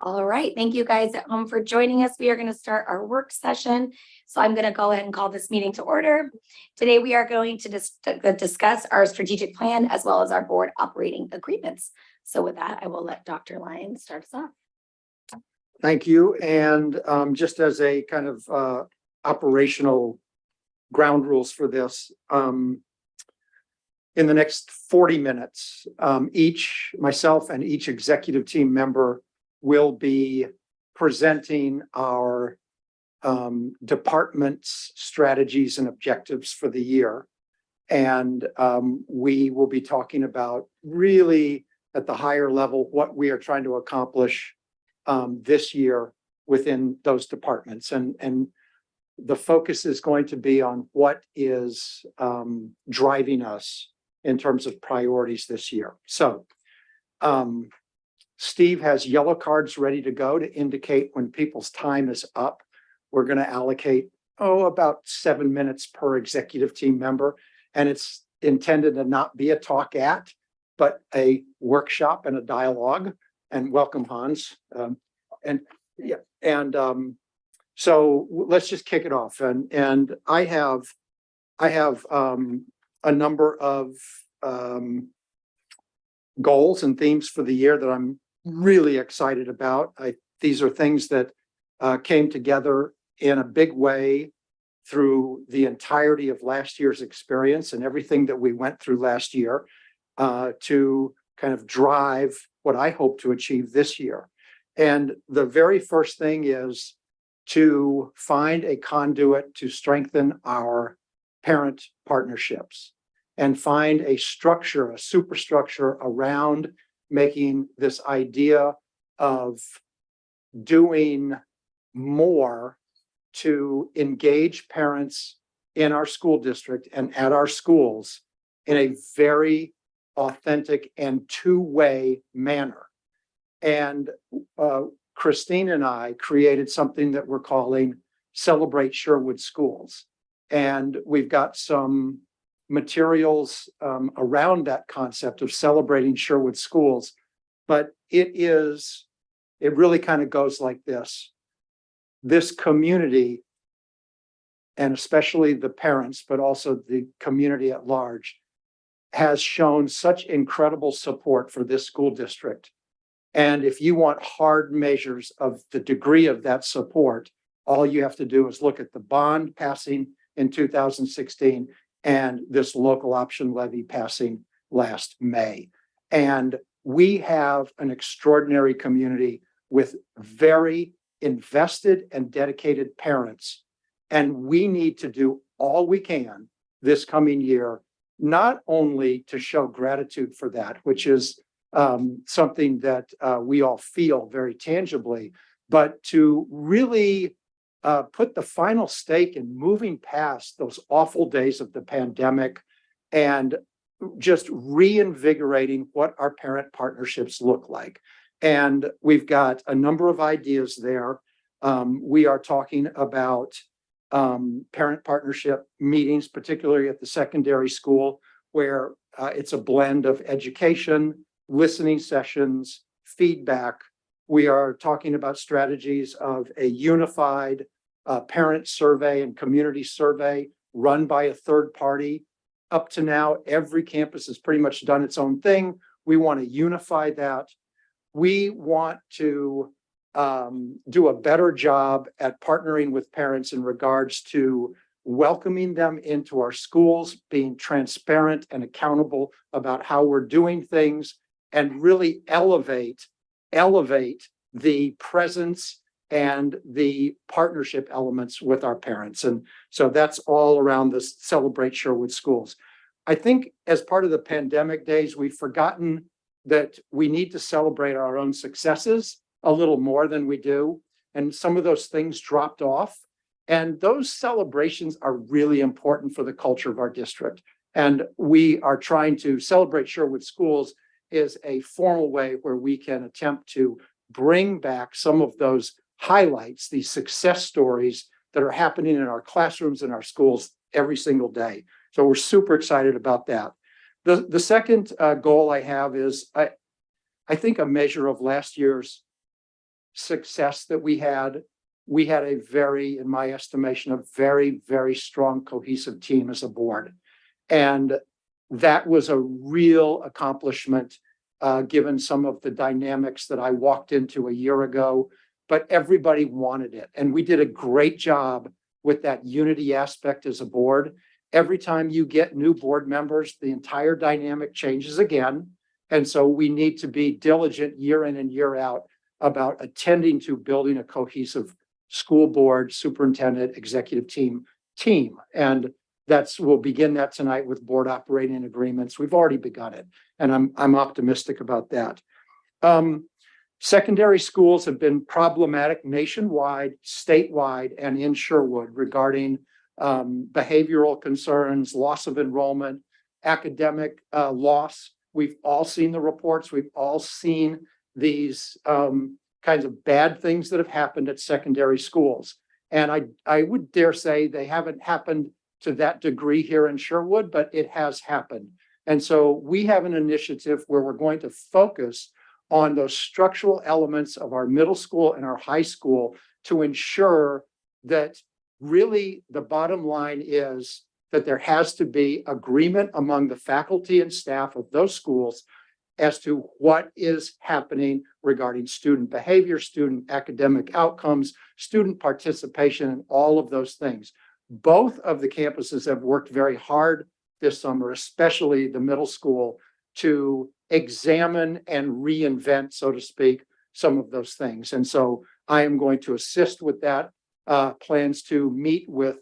All right, thank you guys at home for joining us. We are going to start our work session. So I'm going to go ahead and call this meeting to order. Today, we are going to discuss our strategic plan as well as our board operating agreements. So with that, I will let Dr. Lyons start us off. Thank you. And just as a kind of operational ground rules for this, in the next 40 minutes, myself and each executive team member will be presenting our department's strategies and objectives for the year. And we will be talking about really at the higher level what we are trying to accomplish this year within those departments. And the focus is going to be on what is driving us in terms of priorities this year. So Steve has yellow cards ready to go to indicate when people's time is up. We're going to allocate, about 7 minutes per executive team member. And it's intended to not be a talk at, but a workshop and a dialogue. And welcome, Hans. So let's just kick it off. And I have a number of goals and themes for the year that I'm really excited about. These are things that came together in a big way through the entirety of last year's experience and everything that we went through last year to kind of drive what I hope to achieve this year. And the very first thing is to find a conduit to strengthen our parent partnerships and find a structure, a superstructure around making this idea of doing more to engage parents in our school district and at our schools in a very authentic and two-way manner. And Christine and I created something that we're calling Celebrate Sherwood Schools. And we've got some materials around that concept of celebrating Sherwood Schools, but it really kind of goes like this. This community, and especially the parents, but also the community at large, has shown such incredible support for this school district. And if you want hard measures of the degree of that support, all you have to do is look at the bond passing in 2016 and this local option levy passing last May. And we have an extraordinary community with very invested and dedicated parents. And we need to do all we can this coming year, not only to show gratitude for that, which is something that we all feel very tangibly, but to really put the final stake in moving past those awful days of the pandemic and just reinvigorating what our parent partnerships look like. And we've got a number of ideas there. We are talking about parent partnership meetings, particularly at the secondary school, where it's a blend of education, listening sessions, feedback. We are talking about strategies of a unified parent survey and community survey run by a third party. Up to now, every campus has pretty much done its own thing. We want to unify that. We want to do a better job at partnering with parents in regards to welcoming them into our schools, being transparent and accountable about how we're doing things, and really elevate the presence and the partnership elements with our parents. And so that's all around this Celebrate Sherwood Schools. I think as part of the pandemic days, we've forgotten that we need to celebrate our own successes a little more than we do. And some of those things dropped off. And those celebrations are really important for the culture of our district. And we are trying to celebrate Sherwood Schools is a formal way where we can attempt to bring back some of those highlights, these success stories that are happening in our classrooms and our schools every single day. So we're super excited about that. The second goal I have is I think a measure of last year's success that we had a very, in my estimation, a very, very strong cohesive team as a board. And that was a real accomplishment, given some of the dynamics that I walked into a year ago, but everybody wanted it. And we did a great job with that unity aspect as a board. Every time you get new board members, the entire dynamic changes again. And so we need to be diligent year in and year out about attending to building a cohesive school board, superintendent, executive team. And we'll begin that tonight with board operating agreements. We've already begun it, and I'm optimistic about that. Secondary schools have been problematic nationwide, statewide, and in Sherwood regarding behavioral concerns, loss of enrollment, academic loss. We've all seen the reports. We've all seen these kinds of bad things that have happened at secondary schools. And I would dare say they haven't happened to that degree here in Sherwood, but it has happened. And so we have an initiative where we're going to focus on those structural elements of our middle school and our high school to ensure that really the bottom line is that there has to be agreement among the faculty and staff of those schools as to what is happening regarding student behavior, student academic outcomes, student participation, and all of those things. Both of the campuses have worked very hard this summer, especially the middle school, to examine and reinvent, so to speak, some of those things. And so I am going to assist with that, plans to meet with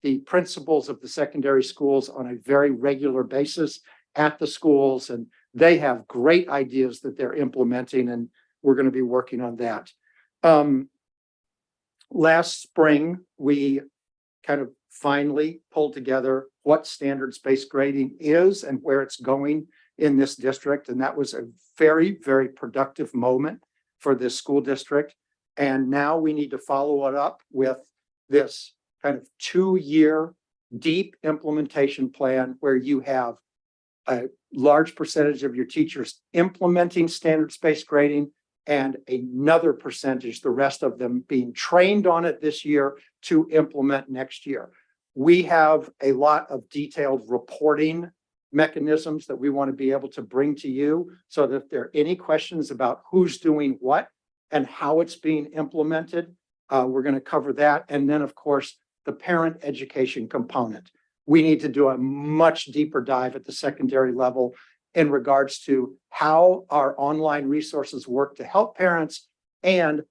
the principals of the secondary schools on a very regular basis at the schools. And they have great ideas that they're implementing, and we're going to be working on that. Last spring, we kind of finally pulled together what standards-based grading is and where it's going in this district. And that was a very, very productive moment for this school district. And now we need to follow it up with this kind of 2-year deep implementation plan where you have a large percentage of your teachers implementing standards-based grading and another percentage, the rest of them being trained on it this year to implement next year. We have a lot of detailed reporting mechanisms that we want to be able to bring to you so that if there are any questions about who's doing what and how it's being implemented, we're going to cover that. And then, of course, the parent education component. We need to do a much deeper dive at the secondary level in regards to how our online resources work to help parents. And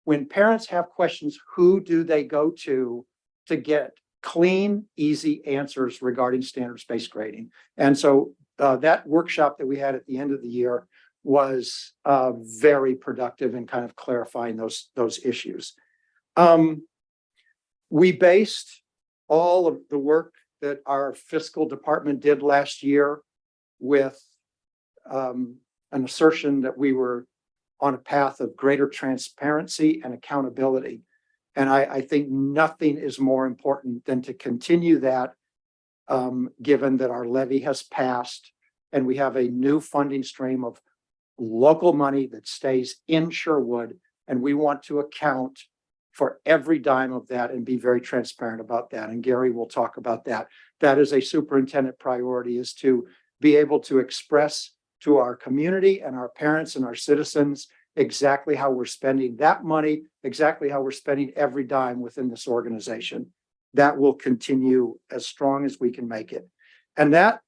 when parents have questions, who do they go to get clean, easy answers regarding standards-based grading? And so that workshop that we had at the end of the year was very productive in kind of clarifying those issues. We based all of the work that our fiscal department did last year with an assertion that we were on a path of greater transparency and accountability. And I think nothing is more important than to continue that, given that our levy has passed and we have a new funding stream of local money that stays in Sherwood, and we want to account for every dime of that and be very transparent about that. And Gary will talk about that. That is a superintendent priority, is to be able to express to our community and our parents and our citizens exactly how we're spending that money, exactly how we're spending every dime within this organization. That will continue as strong as we can make it. And that's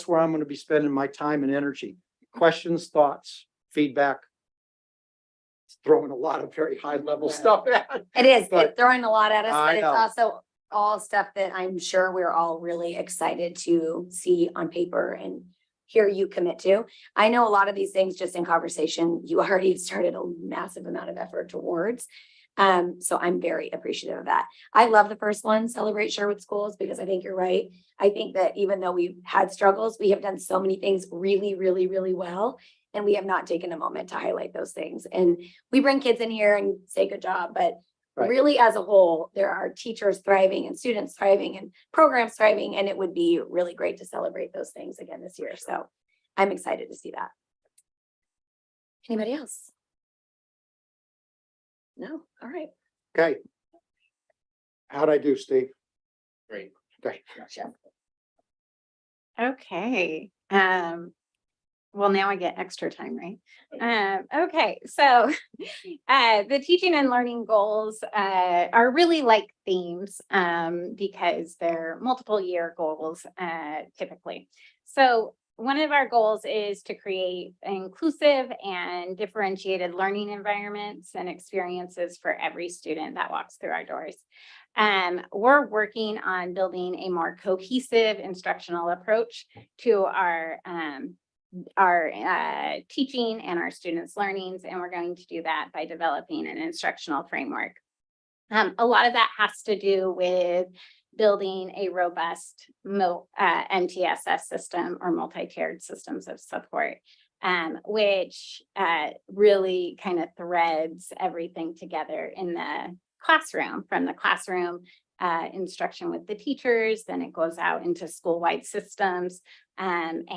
where I'm going to be spending my time and energy. Questions, thoughts, feedback. It's throwing a lot of very high level stuff at. It is. But It's throwing a lot at us, I but it's know. also all stuff that I'm sure we're all really excited to see on paper and hear you commit to. I know a lot of these things just in conversation, you already started a massive amount of effort towards. So I'm very appreciative of that. I love the first one, Celebrate Sherwood Schools, because I think you're right. I think that even though we've had struggles, we have done so many things really, really, really well. And we have not taken a moment to highlight those things. And we bring kids in here and say good job, but Right. really as a whole, there are teachers thriving and students thriving and programs thriving. And it would be really great to celebrate those things again this year. So I'm excited to see that. Anybody else? No, all right. Okay. How'd I do, Steve? Great. Okay. Gotcha. Okay. Well, now I get extra time, right? Okay, so the teaching and learning goals are really like themes because they're multiple year goals typically. So one of our goals is to create inclusive and differentiated learning environments and experiences for every student that walks through our doors. We're working on building a more cohesive instructional approach to our teaching and our students' learnings, and we're going to do that by developing an instructional framework. A lot of that has to do with building a robust MTSS system or multi-tiered systems of support, which really kind of threads everything together in the classroom, from the classroom instruction with the teachers, then it goes out into school-wide systems, and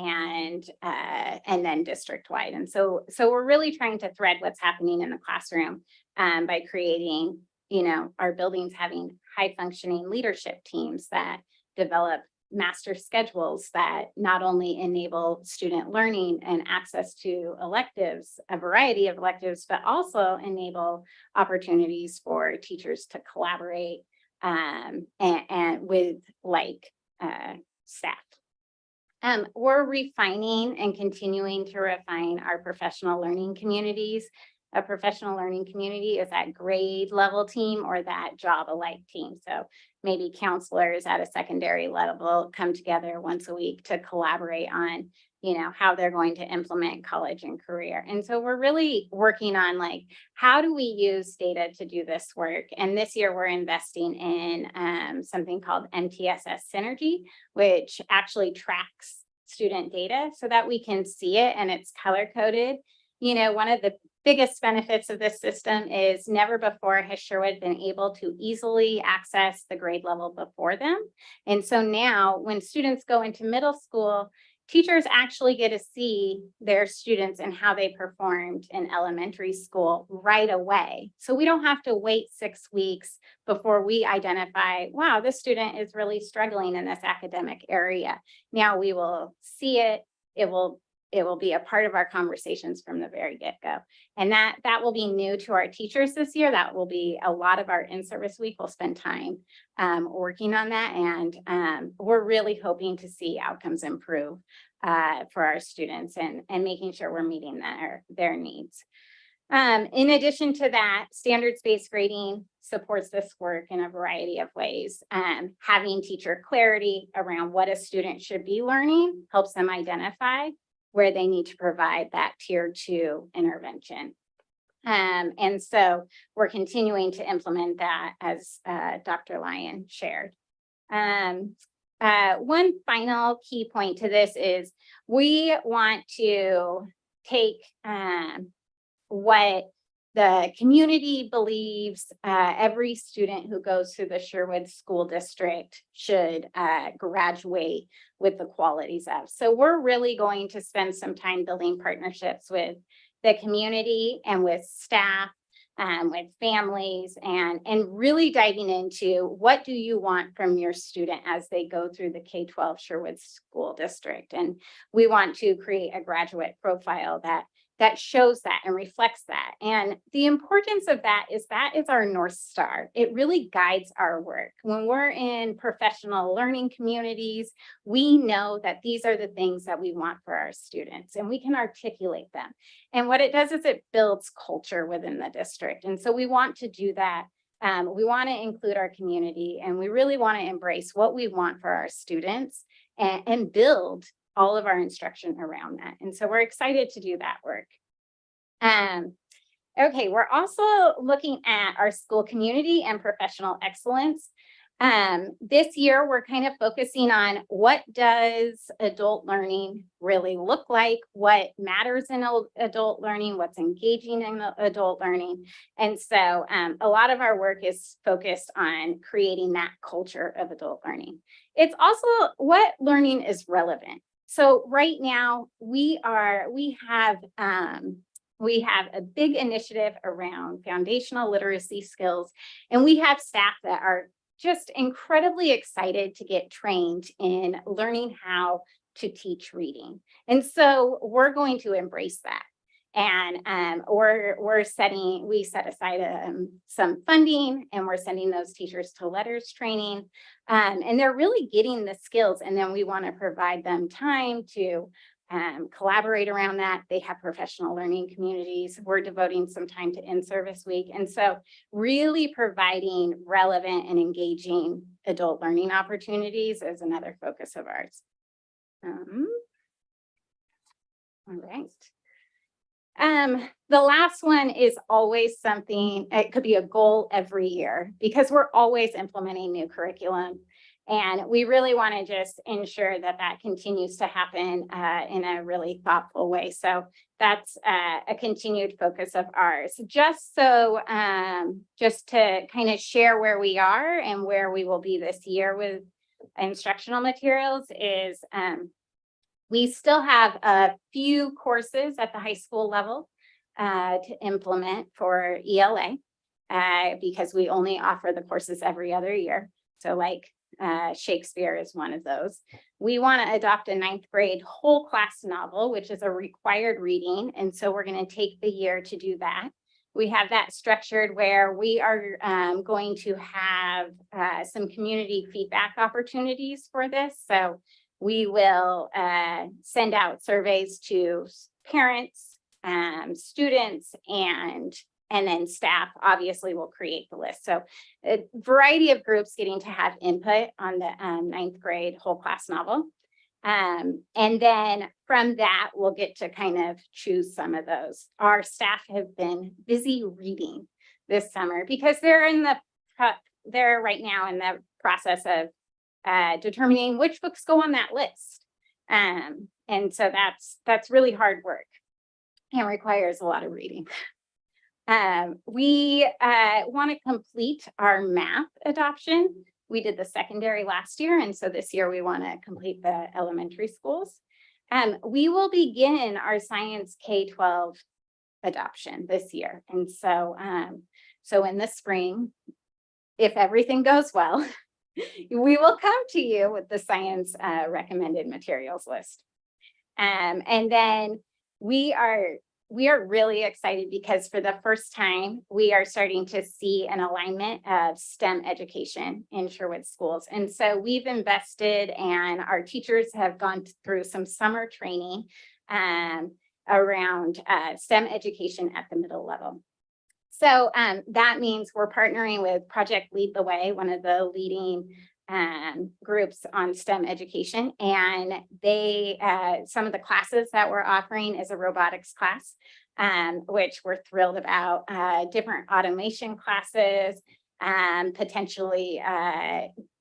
then district-wide. And so we're really trying to thread what's happening in the classroom by creating, our buildings having high-functioning leadership teams that develop master schedules that not only enable student learning and access to electives, a variety of electives, but also enable opportunities for teachers to collaborate and with staff. We're refining and continuing to refine our professional learning communities. A professional learning community is that grade level team or that job alike team. So maybe counselors at a secondary level come together once a week to collaborate on, how they're going to implement college and career. And so we're really working on how do we use data to do this work? And this year we're investing in something called MTSS Synergy, which actually tracks student data so that we can see it and it's color coded. One of the biggest benefits of this system is never before has Sherwood been able to easily access the grade level before them. And so now when students go into middle school, teachers actually get to see their students and how they performed in elementary school right away. So we don't have to wait 6 weeks before we identify, wow, this student is really struggling in this academic area. Now we will see it. It will be a part of our conversations from the very get-go. And that will be new to our teachers this year. That will be a lot of our in-service week. We'll spend time working on that. And we're really hoping to see outcomes improve for our students and making sure we're meeting their needs. In addition to that, standards-based grading supports this work in a variety of ways. Having teacher clarity around what a student should be learning helps them identify where they need to provide that tier 2 intervention. And so we're continuing to implement that as Dr. Lyon shared. One final key point to this is we want to take what the community believes every student who goes through the Sherwood School District should graduate with the qualities of. So we're really going to spend some time building partnerships with the community and with staff, with families, and really diving into what do you want from your student as they go through the K-12 Sherwood School District. And we want to create a graduate profile that shows that and reflects that. And the importance of that is our North Star. It really guides our work. When we're in professional learning communities, we know that these are the things that we want for our students and we can articulate them. And what it does is it builds culture within the district. And so we want to do that. We want to include our community and we really want to embrace what we want for our students and build all of our instruction around that. And so we're excited to do that work. Okay, we're also looking at our school community and professional excellence. This year, we're kind of focusing on what does adult learning really look like, what matters in adult learning, what's engaging in adult learning. And so a lot of our work is focused on creating that culture of adult learning. It's also what learning is relevant. So right now we have We have a big initiative around foundational literacy skills, and we have staff that are just incredibly excited to get trained in learning how to teach reading. And so we're going to embrace that. And we set aside some funding, and we're sending those teachers to letters training. And they're really getting the skills, and then we want to provide them time to collaborate around that. They have professional learning communities. We're devoting some time to in-service week. And so really providing relevant and engaging adult learning opportunities is another focus of ours. All right. The last one is always something, it could be a goal every year, because we're always implementing new curriculum. And we really want to just ensure that that continues to happen in a really thoughtful way. So that's a continued focus of ours. Just to kind of share where we are and where we will be this year with instructional materials is we still have a few courses at the high school level to implement for ELA because we only offer the courses every other year. So like Shakespeare is one of those. We want to adopt a 9th grade whole class novel, which is a required reading. And so we're going to take the year to do that. We have that structured where we are going to have some community feedback opportunities for this. So we will send out surveys to parents, students, and then staff obviously will create the list. So a variety of groups getting to have input on the 9th grade whole class novel. And then from that, we'll get to kind of choose some of those. Our staff have been busy reading this summer because they're right now in the process of determining which books go on that list. And so that's really hard work and requires a lot of reading. We want to complete our math adoption. We did the secondary last year, and so this year we want to complete the elementary schools. We will begin our science K-12 adoption this year. And so, so in the spring, if everything goes well, we will come to you with the science recommended materials list. And then we are really excited because for the first time, we are starting to see an alignment of STEM education in Sherwood schools. And so we've invested, and our teachers have gone through some summer training around STEM education at the middle level. So that means we're partnering with Project Lead the Way, one of the leading groups on STEM education. And some of the classes that we're offering is a robotics class, which we're thrilled about, different automation classes, potentially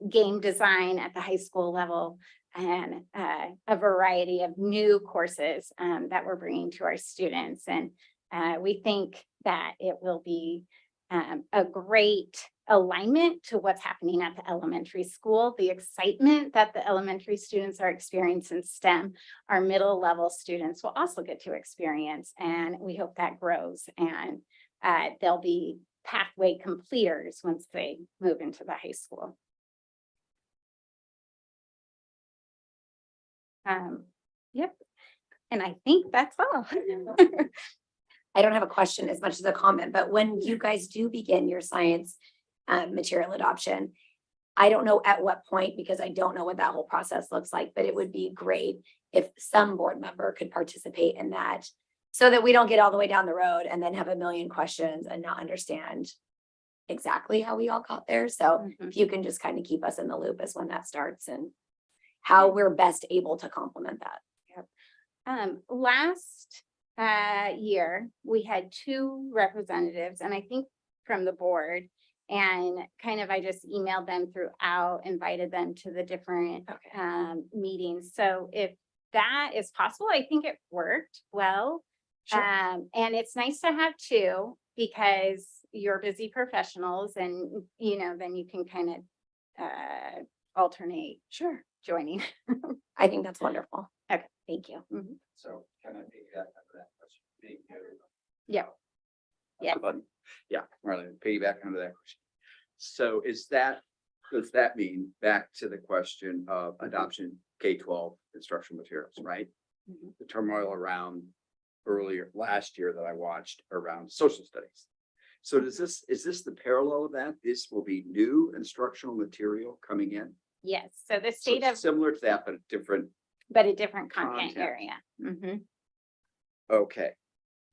game design at the high school level, and a variety of new courses that we're bringing to our students. And we think that it will be a great alignment to what's happening at the elementary school. The excitement that the elementary students are experiencing in STEM, our middle level students will also get to experience, and we hope that grows, and they'll be pathway completers once they move into the high school. Yep, and I think that's all. I don't have a question as much as a comment, but when you guys do begin your science material adoption, I don't know at what point, because I don't know what that whole process looks like, but it would be great if some board member could participate in that so that we don't get all the way down the road and then have a million questions and not understand exactly how we all got there. So if you can just kind of keep us in the loop as when that starts and how we're best able to complement that. Yep. Last year, we had 2 representatives, and I think from the board, and kind of I just emailed them throughout, invited them to the different meetings. So if that is possible, I think it worked well. Sure. And it's nice to have 2 because you're busy professionals, and then you can kind of alternate joining. I think that's wonderful. Okay. Thank you. So can I piggyback on that question? Yes. Yeah, Marlene, piggyback onto that question. So does that mean, back to the question of adoption K-12 instructional materials, right? Mhm. The turmoil around last year that I watched around social studies. So is this the parallel of that? This will be new instructional material coming in? Yes, so the So state it's of, similar to that, but a different, but a different content content. area. Mhm. okay.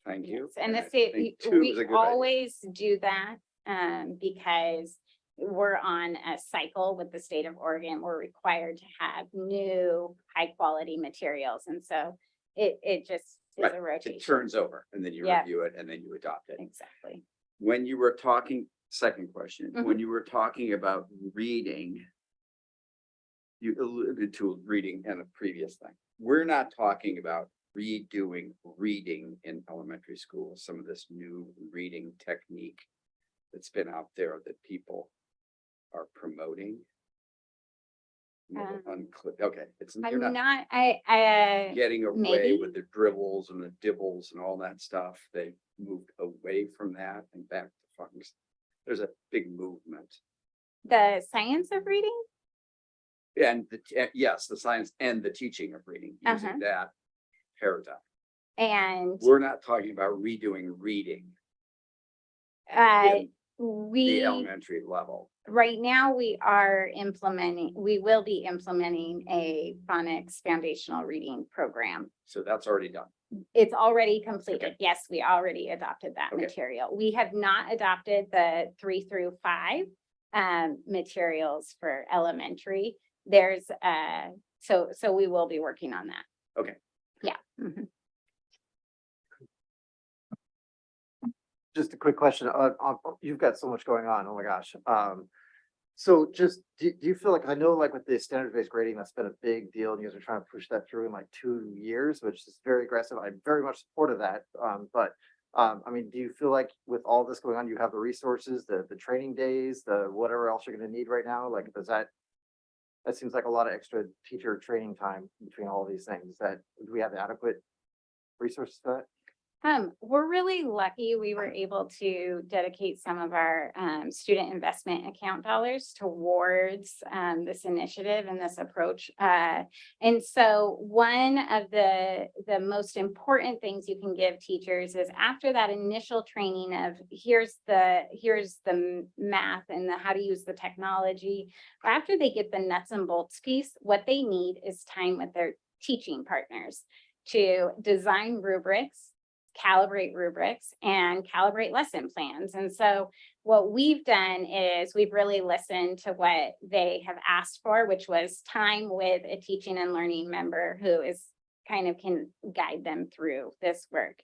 Thank you. Yes, and the I state, think two is a we good idea. always do that, because we're on a cycle with the state of Oregon. We're required to have new, high quality materials. And so it just is Right, a It rotation. turns over and then you Yeah. review it and then you adopt it. Exactly. When you were talking, second question, Mhm. when you were talking about reading, you alluded to reading in a previous thing. We're not talking about redoing reading in elementary school, some of this new reading technique that's been out there that people are promoting. Okay, you're I'm not not, I, getting away maybe. with the dribbles and the dibbles and all that stuff. They moved away from that and back to functions. There's a big movement. the science of reading? And yes, the science and the teaching of reading, using that paradigm. And, We're not talking about redoing reading in the we. elementary level. Right now, we will be implementing a phonics foundational reading program. So that's already done. It's already completed. Okay. Yes, we already adopted that Okay. material. We have not adopted the 3 through 5 materials for elementary. There's so we will be working on that. Okay. Yeah. Mhm. Just a quick question. You've got so much going on. Oh my gosh. So just, do you feel like, I know like with the standards-based grading, that's been a big deal and you guys are trying to push that through in like 2 years, which is very aggressive. I'm very much supportive of that. I mean, do you feel like with all this going on, you have the resources, the training days, the whatever else you're gonna need right now? Like, that seems like a lot of extra teacher training time between all these things. Do we have adequate resources for that? We're really lucky we were able to dedicate some of our student investment account dollars towards this initiative and this approach. And so one of the most important things you can give teachers is after that initial training of here's the math and the how to use the technology, after they get the nuts and bolts piece, what they need is time with their teaching partners to design rubrics, calibrate rubrics, and calibrate lesson plans. And so what we've done is we've really listened to what they have asked for, which was time with a teaching and learning member who is kind of can guide them through this work.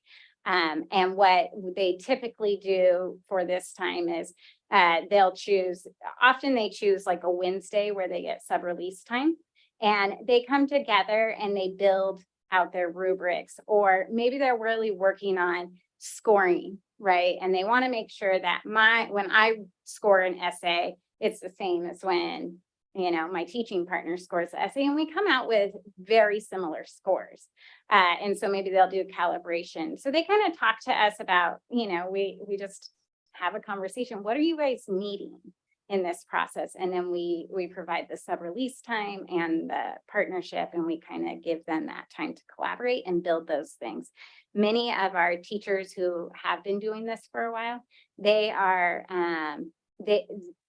And what they typically do for this time is they choose like a Wednesday where they get sub-release time, and they come together and they build out their rubrics, or maybe they're really working on scoring, right? And they want to make sure that when I score an essay, it's the same as when, my teaching partner scores the essay, and we come out with very similar scores. And so maybe they'll do calibration. So they kind of talk to us about, we just have a conversation. What are you guys needing in this process? And then we provide the sub-release time and the partnership, and we kind of give them that time to collaborate and build those things. Many of our teachers who have been doing this for a while, they are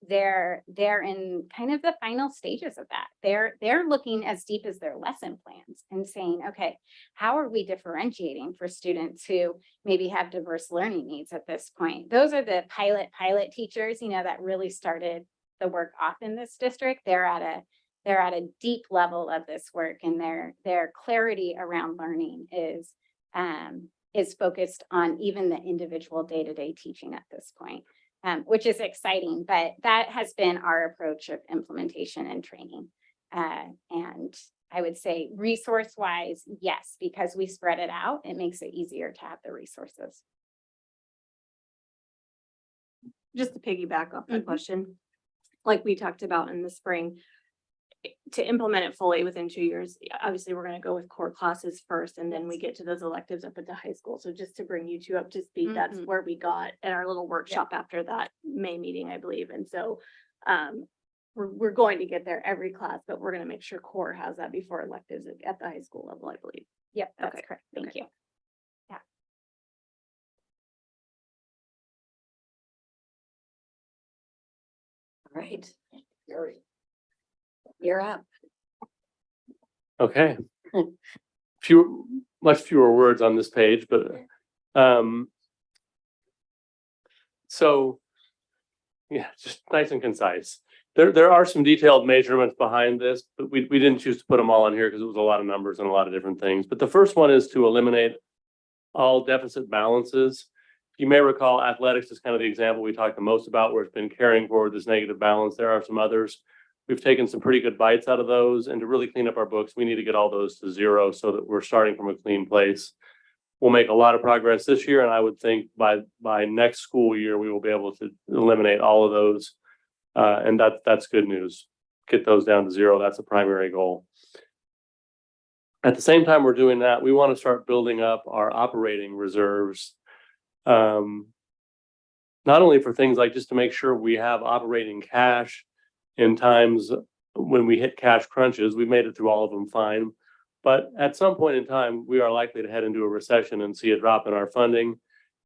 they're in kind of the final stages of that. They're looking as deep as their lesson plans and saying, okay, how are we differentiating for students who maybe have diverse learning needs at this point? Those are the pilot teachers, that really started the work off in this district. They're at a deep level of this work, and their clarity around learning is focused on even the individual day-to-day teaching at this point. Which is exciting, but that has been our approach of implementation and training. And I would say resource-wise, yes, because we spread it out, it makes it easier to have the resources. Just to piggyback off that Mhm. question, like we talked about in the spring, to implement it fully within 2 years, obviously, we're gonna go with core classes first, and then we get to those electives up at the high school. So just to bring you two up to speed, that's Mhm. where we got at our little workshop after that May meeting, I believe. And so we're going to get there every class, but we're gonna make sure core has that before electives at the high school level, I believe. Yep, that's Okay, correct. Thank okay. you. All right. You're up. Okay. Much fewer words on this page, but so yeah, just nice and concise. There are some detailed measurements behind this, but we didn't choose to put them all on here because it was a lot of numbers and a lot of different things. But the first one is to eliminate all deficit balances. You may recall athletics is kind of the example we talked the most about, where it's been carrying forward this negative balance. There are some others. We've taken some pretty good bites out of those, and to really clean up our books, we need to get all those to zero so that we're starting from a clean place. We'll make a lot of progress this year, and I would think by next school year, we will be able to eliminate all of those. And that's good news. Get those down to zero. That's a primary goal. At the same time we're doing that, we want to start building up our operating reserves. Not only for things like just to make sure we have operating cash in times when we hit cash crunches. We've made it through all of them fine. But at some point in time, we are likely to head into a recession and see a drop in our funding.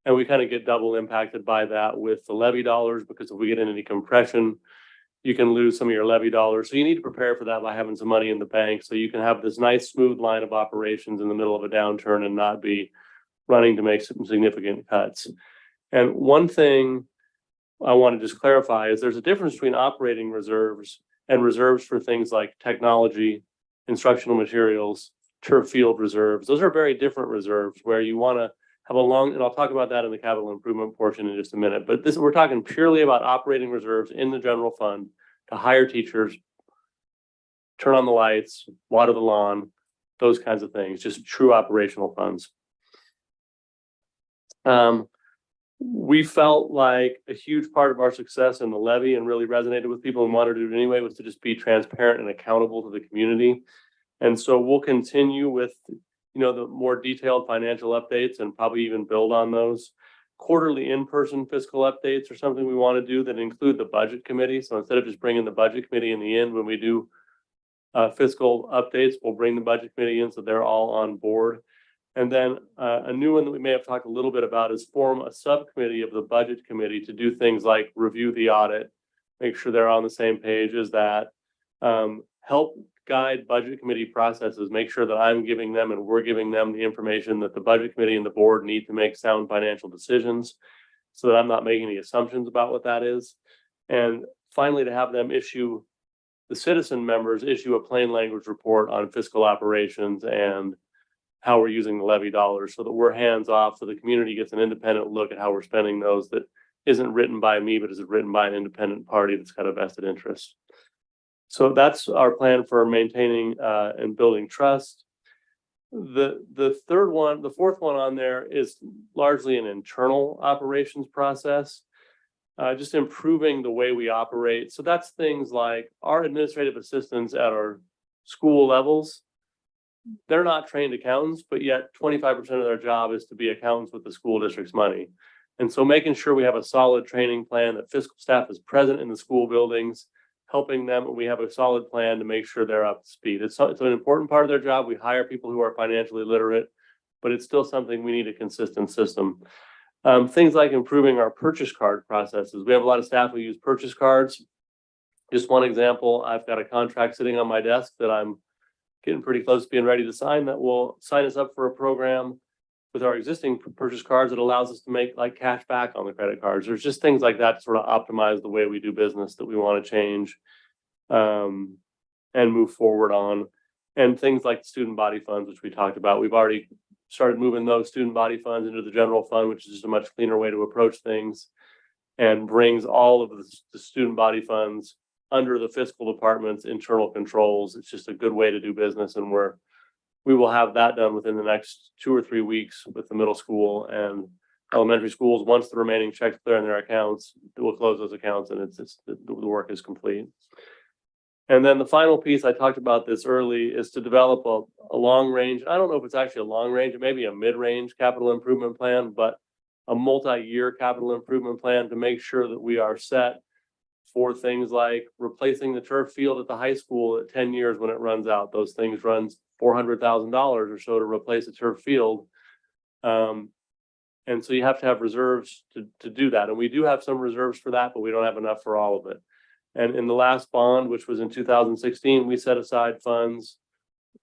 And we kind of get double impacted by that with the levy dollars, because if we get into any compression, you can lose some of your levy dollars. So you need to prepare for that by having some money in the bank so you can have this nice smooth line of operations in the middle of a downturn and not be running to make some significant cuts. And one thing I want to just clarify is there's a difference between operating reserves and reserves for things like technology, instructional materials, turf field reserves. Those are very different reserves where you want to have a long, and I'll talk about that in the capital improvement portion in just a minute, but we're talking purely about operating reserves in the general fund to hire teachers, turn on the lights, water the lawn, those kinds of things, just true operational funds. We felt like a huge part of our success in the levy and really resonated with people and wanted to do it anyway was to just be transparent and accountable to the community. And so we'll continue with, the more detailed financial updates and probably even build on those. Quarterly in-person fiscal updates are something we want to do that include the budget committee. So instead of just bringing the budget committee in the end when we do fiscal updates, we'll bring the budget committee in so they're all on board. And then a new one that we may have talked a little bit about is form a subcommittee of the budget committee to do things like review the audit, make sure they're on the same page as that, help guide budget committee processes, make sure that I'm giving them and we're giving them the information that the budget committee and the board need to make sound financial decisions so that I'm not making any assumptions about what that is. And finally, to have them the citizen members issue a plain language report on fiscal operations and how we're using the levy dollars so that we're hands off, so the community gets an independent look at how we're spending those that isn't written by me, but is written by an independent party that's got a vested interest. So that's our plan for maintaining and building trust. The fourth one on there is largely an internal operations process, just improving the way we operate. So that's things like our administrative assistants at our school levels. They're not trained accountants, but yet 25% of their job is to be accountants with the school district's money. And so making sure we have a solid training plan, that fiscal staff is present in the school buildings, helping them, and we have a solid plan to make sure they're up to speed. It's an important part of their job. We hire people who are financially literate, but it's still something we need a consistent system. Things like improving our purchase card processes. We have a lot of staff who use purchase cards. Just one example, I've got a contract sitting on my desk that I'm getting pretty close to being ready to sign that will sign us up for a program with our existing purchase cards that allows us to make like cash back on the credit cards. There's just things like that to sort of optimize the way we do business that we want to change and move forward on. And things like student body funds, which we talked about. We've already started moving those student body funds into the general fund, which is just a much cleaner way to approach things and brings all of the student body funds under the fiscal department's internal controls. It's just a good way to do business, and we will have that done within the next 2 or 3 weeks with the middle school and elementary schools. Once the remaining checks clear in their accounts, we'll close those accounts, and the work is complete. And then the final piece, I talked about this early, is to develop a long range. I don't know if it's actually a long range, it may be a mid-range capital improvement plan, but a multi-year capital improvement plan to make sure that we are set for things like replacing the turf field at the high school at 10 years when it runs out. Those things runs $400,000 or so to replace a turf field. And so you have to have reserves to do that. And we do have some reserves for that, but we don't have enough for all of it. And in the last bond, which was in 2016, we set aside funds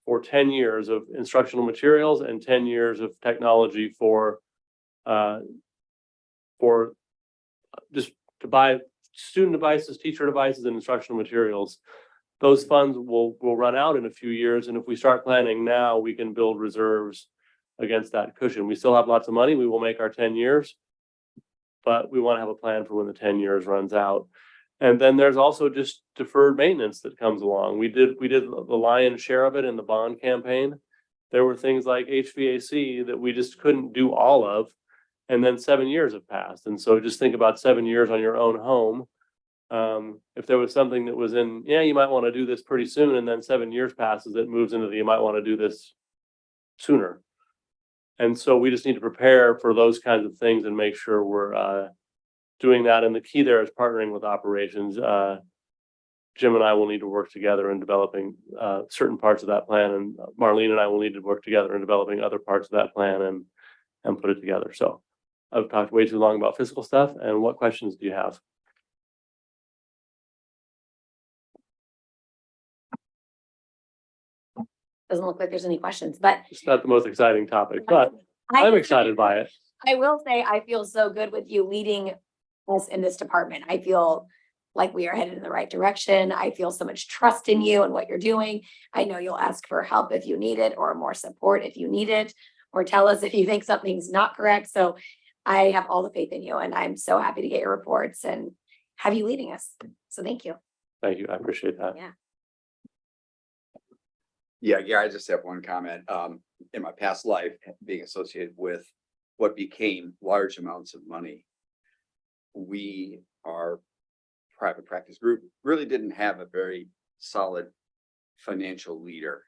for 10 years of instructional materials and 10 years of technology for just to buy student devices, teacher devices, and instructional materials. Those funds will run out in a few years. And if we start planning now, we can build reserves against that cushion. We still have lots of money. We will make our 10 years, but we want to have a plan for when the 10 years runs out. And then there's also just deferred maintenance that comes along. We did the lion's share of it in the bond campaign. There were things like HVAC that we just couldn't do all of. And then 7 years have passed. And so just think about 7 years on your own home. If there was something that was in, yeah, you might want to do this pretty soon. And then 7 years passes, it moves into the, you might want to do this sooner. And so we just need to prepare for those kinds of things and make sure we're doing that. And the key there is partnering with operations. Jim and I will need to work together in developing certain parts of that plan. And Marlene and I will need to work together in developing other parts of that plan and put it together. So I've talked way too long about fiscal stuff. And what questions do you have? Doesn't look like there's any questions, but It's not the most exciting topic, but I'm excited by it. I will say, I feel so good with you leading us in this department. I feel like we are headed in the right direction. I feel so much trust in you and what you're doing. I know you'll ask for help if you need it, or more support if you need it, or tell us if you think something's not correct. So I have all the faith in you, and I'm so happy to get your reports and have you leading us. So thank you. Thank you. I appreciate that. Yeah. Yeah, I just have one comment. In my past life, being associated with what became large amounts of money, our private practice group really didn't have a very solid financial leader.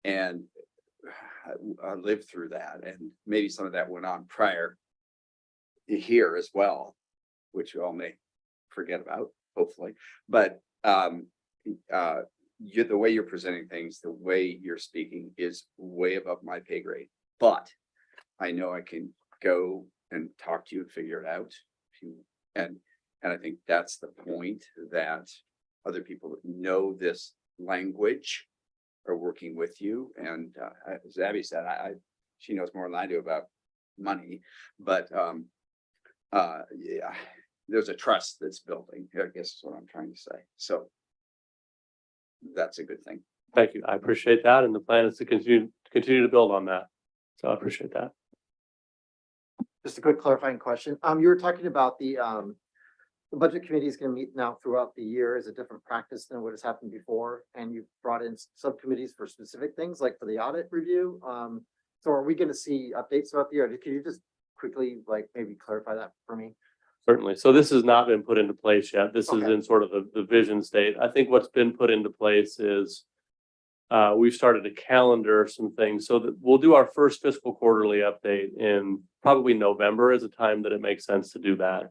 And I lived through that, and maybe some of that went on prior here as well, which you all may forget about, hopefully. But the way you're presenting things, the way you're speaking is way above my pay grade. But I know I can go and talk to you and figure it out. And I think that's the point, that other people that know this language are working with you. And as Abby said, she knows more than I do about money, but yeah, there's a trust that's building, I guess is what I'm trying to say. So that's a good thing. Thank you. I appreciate that. And the plan is to continue to build on that. So I appreciate that. Just a quick clarifying question. You were talking about the budget committee is going to meet now throughout the year as a different practice than what has happened before. And you've brought in subcommittees for specific things, like for the audit review. So are we going to see updates throughout the year? Can you just quickly, like, maybe clarify that for me? Certainly. So this has not been put into place yet. This is Okay. in sort of the vision state. I think what's been put into place is we've started to calendar some things so that we'll do our first fiscal quarterly update in probably November as a time that it makes sense to do that.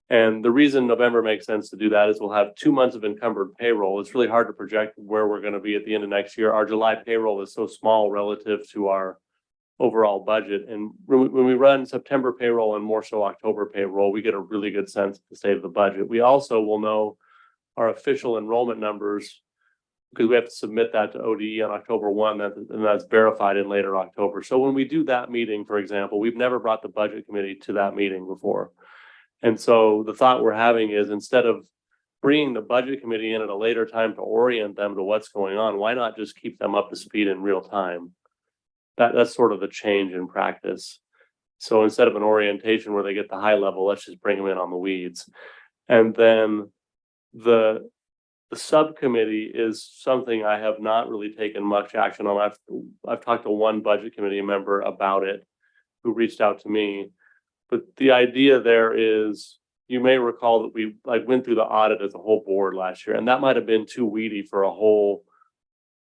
And the reason November makes sense to do that is we'll have 2 months of encumbered payroll. It's really hard to project where we're going to be at the end of next year. Our July payroll is so small relative to our overall budget. And when we run September payroll and more so October payroll, we get a really good sense of the state of the budget. We also will know our official enrollment numbers because we have to submit that to ODE on October 1, and that's verified in later October. So when we do that meeting, for example, we've never brought the budget committee to that meeting before. And so the thought we're having is, instead of bringing the budget committee in at a later time to orient them to what's going on, why not just keep them up to speed in real time? That's sort of the change in practice. So instead of an orientation where they get the high level, let's just bring them in on the weeds. And then the subcommittee is something I have not really taken much action on. I've talked to one budget committee member about it who reached out to me. But the idea there is you may recall that we like went through the audit as a whole board last year, and that might have been too weedy for a whole.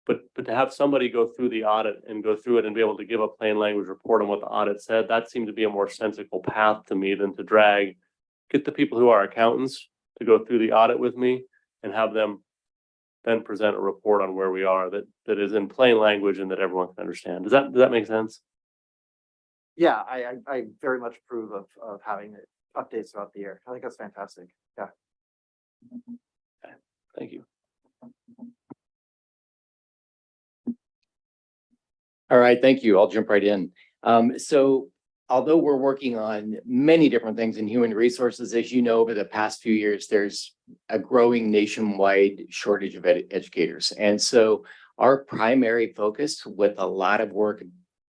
But to have somebody go through the audit and go through it and be able to give a plain language report on what the audit said, that seemed to be a more sensible path to me than to get the people who are accountants to go through the audit with me and have them then present a report on where we are that is in plain language and that everyone can understand. Does that make sense? Yeah, I very much approve of having updates throughout the year. I think that's fantastic. Yeah. Thank you. All right, thank you. I'll jump right in. So although we're working on many different things in human resources, as you know, over the past few years, there's a growing nationwide shortage of educators. And so our primary focus with a lot of work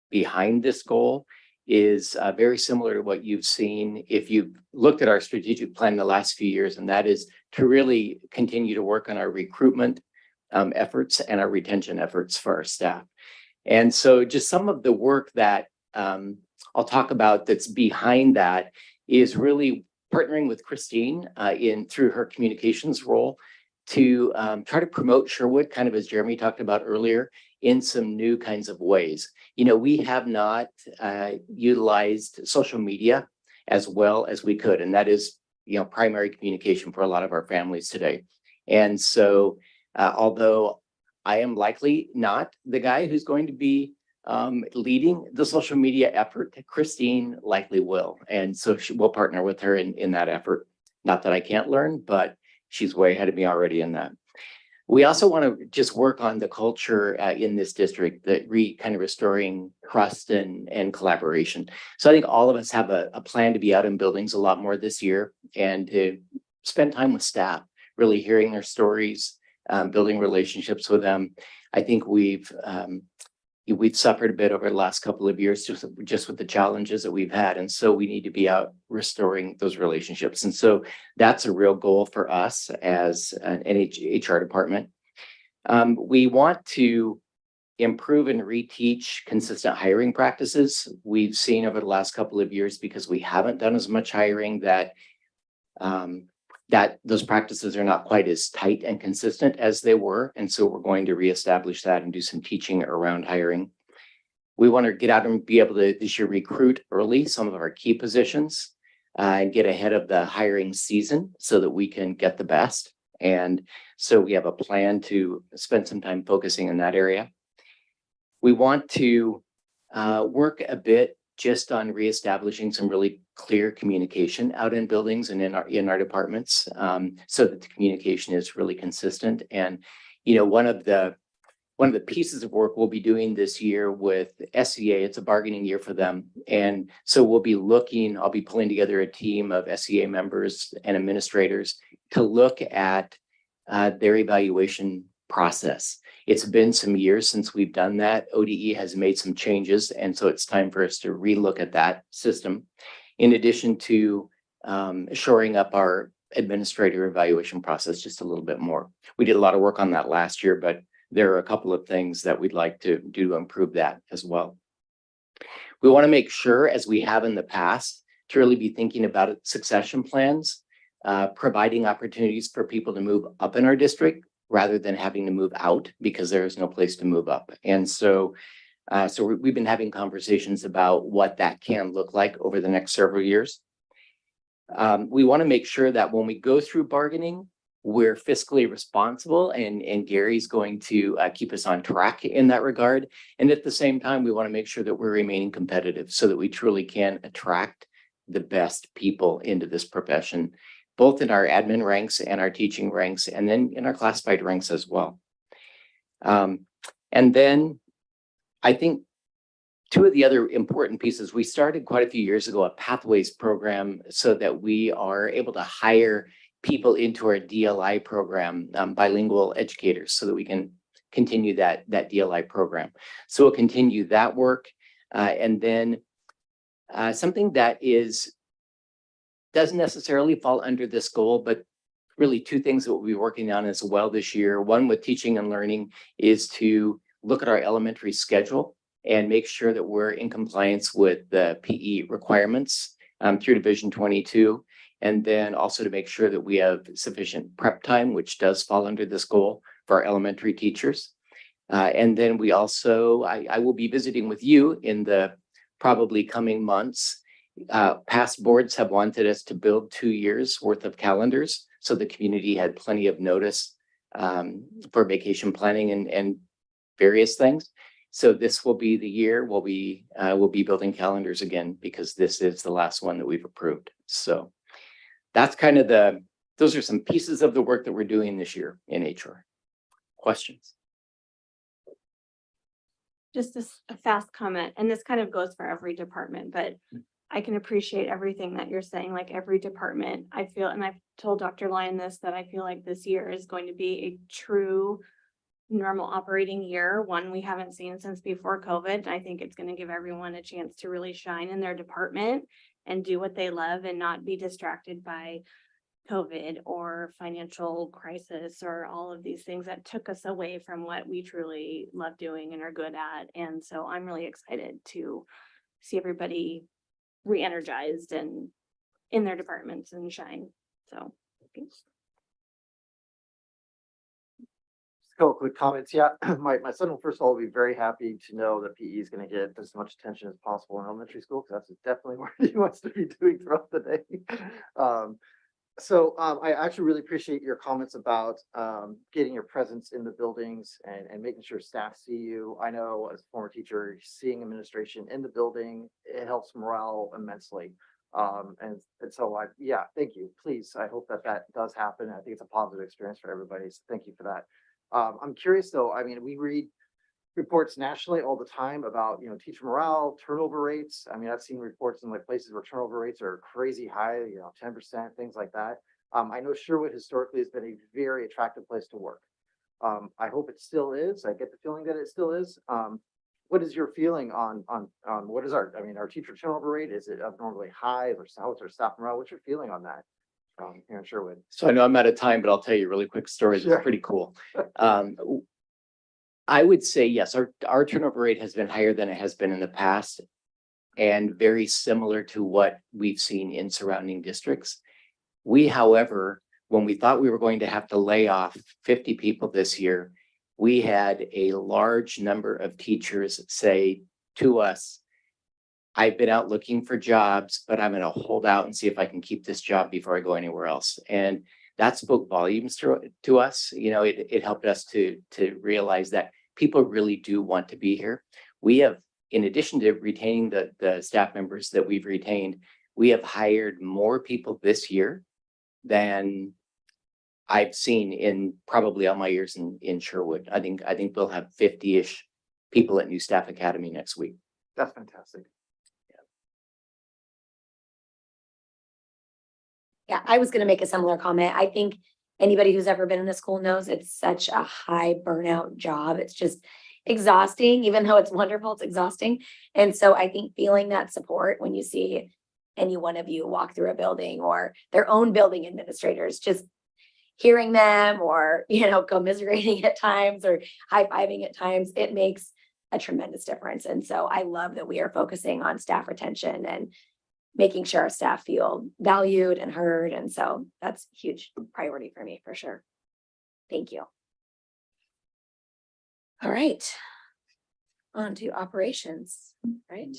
behind this goal is very similar to what you've seen if you've looked at our strategic plan the last few years, and that is to really continue to work on our recruitment efforts and our retention efforts for our staff. And so just some of the work that I'll talk about that's behind that is really partnering with Christine through her communications role to try to promote Sherwood, kind of as Jeremy talked about earlier, in some new kinds of ways. You know, we have not utilized social media as well as we could, and that is, you know, primary communication for a lot of our families today. And so although I am likely not the guy who's going to be leading the social media effort, Christine likely will. And so we'll partner with her in that effort. Not that I can't learn, but she's way ahead of me already in that. We also want to just work on the culture in this district, that kind of restoring trust and collaboration. So I think all of us have a plan to be out in buildings a lot more this year and to spend time with staff, really hearing their stories, building relationships with them. I think we've suffered a bit over the last couple of years just with the challenges that we've had. And so we need to be out restoring those relationships. And so that's a real goal for us as an HR department. We want to improve and reteach consistent hiring practices. We've seen over the last couple of years, because we haven't done as much hiring, that those practices are not quite as tight and consistent as they were. And so we're going to reestablish that and do some teaching around hiring. We want to get out and be able to this year recruit early some of our key positions and get ahead of the hiring season so that we can get the best. And so we have a plan to spend some time focusing in that area. We want to work a bit just on reestablishing some really clear communication out in buildings and in our departments, so that the communication is really consistent. And you know, one of the pieces of work we'll be doing this year with SEA, it's a bargaining year for them, and so I'll be pulling together a team of SEA members and administrators to look at their evaluation process. It's been some years since we've done that. ODE has made some changes, and so it's time for us to relook at that system. In addition to shoring up our administrator evaluation process just a little bit more. We did a lot of work on that last year, but there are a couple of things that we'd like to do to improve that as well. We want to make sure, as we have in the past, to really be thinking about succession plans, providing opportunities for people to move up in our district rather than having to move out because there is no place to move up. And so we've been having conversations about what that can look like over the next several years. We want to make sure that when we go through bargaining, we're fiscally responsible, and Gary's going to keep us on track in that regard. And at the same time, we want to make sure that we're remaining competitive so that we truly can attract the best people into this profession, both in our admin ranks and our teaching ranks, and then in our classified ranks as well. And then I think two of the other important pieces, we started quite a few years ago, a pathways program, so that we are able to hire people into our DLI program, bilingual educators, so that we can continue that DLI program. So we'll continue that work. And then something that doesn't necessarily fall under this goal, but really two things that we'll be working on as well this year. One with teaching and learning is to look at our elementary schedule and make sure that we're in compliance with the PE requirements through Division 22. And then also to make sure that we have sufficient prep time, which does fall under this goal for our elementary teachers. And then we also, I will be visiting with you in the probably coming months. Past boards have wanted us to build 2 years worth of calendars, so the community had plenty of notice for vacation planning and various things. So this will be the year we'll be building calendars again, because this is the last one that we've approved. So that's kind of those are some pieces of the work that we're doing this year in HR. Questions? Just a fast comment, and this kind of goes for every department, but I can appreciate everything that you're saying, like every department, I feel, and I've told Dr. Lyon this, that I feel like this year is going to be a true normal operating year, one we haven't seen since before COVID. And I think it's going to give everyone a chance to really shine in their department and do what they love and not be distracted by COVID or financial crisis or all of these things that took us away from what we truly love doing and are good at. And so I'm really excited to see everybody re-energized and in their departments and shine. So thanks. Just a couple quick comments. Yeah, my son will first of all be very happy to know that PE is going to get as much attention as possible in elementary school, because that's definitely what he wants to be doing throughout the day. I actually really appreciate your comments about getting your presence in the buildings and making sure staff see you. I know as a former teacher, seeing administration in the building, it helps morale immensely. Yeah, thank you. Please, I hope that does happen. I think it's a positive experience for everybody. So thank you for that. I'm curious though, I mean, we read reports nationally all the time about, teacher morale, turnover rates. I mean, I've seen reports in like places where turnover rates are crazy high, 10%, things like that. I know Sherwood historically has been a very attractive place to work. I hope it still is. I get the feeling that it still is. What is your feeling on what is our teacher turnover rate? Is it abnormally high, or how is our staff morale? What's your feeling on that here in Sherwood? So I know I'm out of time, but I'll tell you a really quick story. Sure. It's pretty cool. I would say yes, our turnover rate has been higher than it has been in the past, and very similar to what we've seen in surrounding districts. We, however, when we thought we were going to have to lay off 50 people this year, we had a large number of teachers say to us, I've been out looking for jobs, but I'm going to hold out and see if I can keep this job before I go anywhere else. And that spoke volumes to us. It helped us to realize that people really do want to be here. We have, in addition to retaining the staff members that we've retained, we have hired more people this year than I've seen in probably all my years in Sherwood. I think we'll have 50-ish people at New Staff Academy next week. That's fantastic. Yeah, I was gonna make a similar comment. I think anybody who's ever been in a school knows it's such a high burnout job. It's just exhausting, even though it's wonderful, it's exhausting. And so I think feeling that support when you see any one of you walk through a building or their own building administrators, just hearing them or, commiserating at times or high-fiving at times, it makes a tremendous difference. And so I love that we are focusing on staff retention and making sure our staff feel valued and heard. And so that's a huge priority for me, for sure. Thank you. All right. On to operations, right?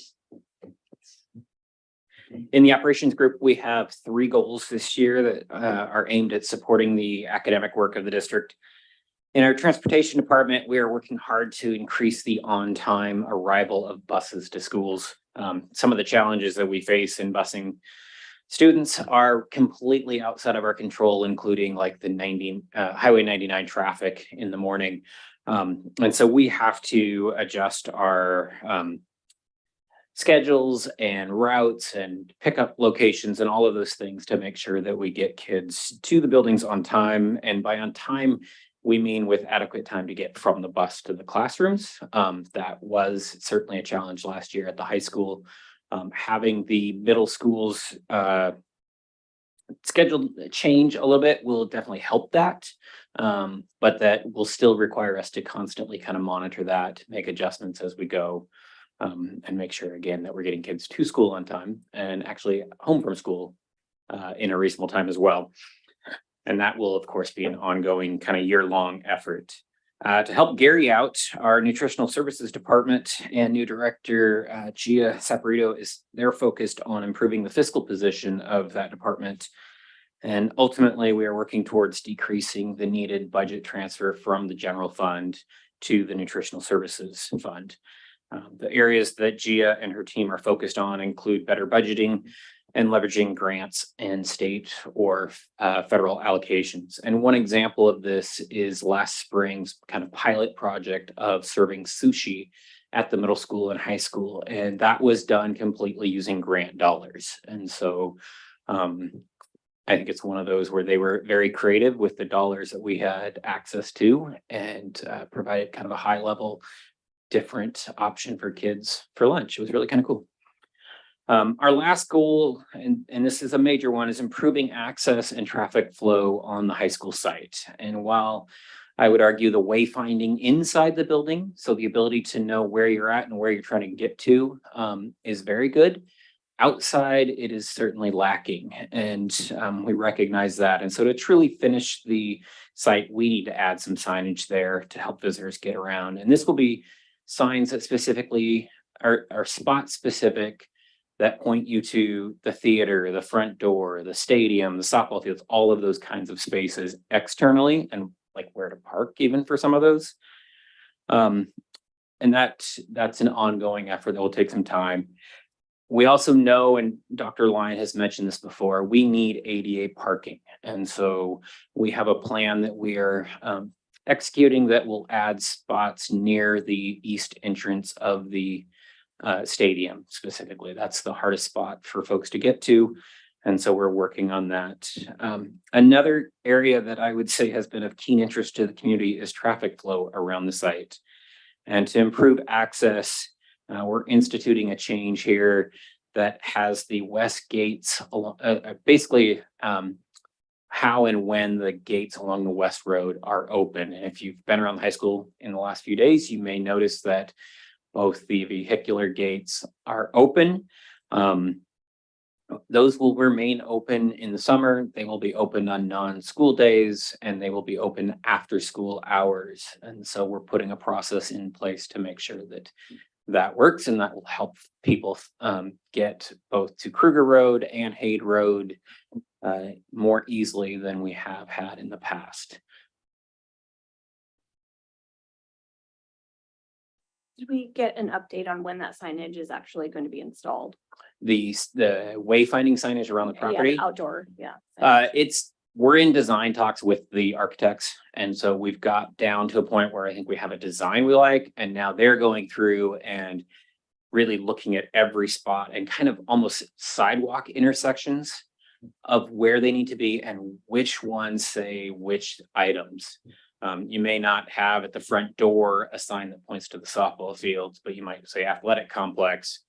In the operations group, we have 3 goals this year that are aimed at supporting the academic work of the district. In our transportation department, we are working hard to increase the on-time arrival of buses to schools. Some of the challenges that we face in busing students are completely outside of our control, including like the Highway 99 traffic in the morning. And so we have to adjust our schedules and routes and pickup locations and all of those things to make sure that we get kids to the buildings on time. And by on time, we mean with adequate time to get from the bus to the classrooms. That was certainly a challenge last year at the high school. Having the middle schools scheduled change a little bit will definitely help that. But that will still require us to constantly kind of monitor that, make adjustments as we go, and make sure again that we're getting kids to school on time and actually home from school in a reasonable time as well. And that will, of course, be an ongoing kind of year-long effort. To help Gary out, our nutritional services department and new director, Gia Saporito, they're focused on improving the fiscal position of that department. And ultimately, we are working towards decreasing the needed budget transfer from the general fund to the nutritional services fund. The areas that Gia and her team are focused on include better budgeting and leveraging grants and state or federal allocations. And one example of this is last spring's kind of pilot project of serving sushi at the middle school and high school. And that was done completely using grant dollars. And so I think it's one of those where they were very creative with the dollars that we had access to and provided kind of a high level different option for kids for lunch. It was really kind of cool. Our last goal, and this is a major one, is improving access and traffic flow on the high school site. And while I would argue the wayfinding inside the building, so the ability to know where you're at and where you're trying to get to, is very good. Outside, it is certainly lacking, and we recognize that. And so to truly finish the site, we need to add some signage there to help visitors get around. And this will be signs that specifically are spot specific, that point you to the theater, the front door, the stadium, the softball fields, all of those kinds of spaces externally, and like where to park even for some of those. And that's an ongoing effort that will take some time. We also know, and Dr. Lyon has mentioned this before, we need ADA parking. And so we have a plan that we are executing that will add spots near the east entrance of the stadium specifically. That's the hardest spot for folks to get to. And so we're working on that. Another area that I would say has been of keen interest to the community is traffic flow around the site. And to improve access, we're instituting a change here that has the west gates, basically how and when the gates along the west road are open. And if you've been around the high school in the last few days, you may notice that both the vehicular gates are open. Those will remain open in the summer. They will be open on non-school days, and they will be open after school hours. And so we're putting a process in place to make sure that that works, and that will help people get both to Kruger Road and Hade Road more easily than we have had in the past. Did we get an update on when that signage is actually going to be installed? The wayfinding signage around the property. Yeah, outdoor, yeah. We're in design talks with the architects. And so we've got down to a point where I think we have a design we like, and now they're going through and really looking at every spot and kind of almost sidewalk intersections of where they need to be and which ones say which items. You may not have at the front door a sign that points to the softball fields, but you might say athletic complex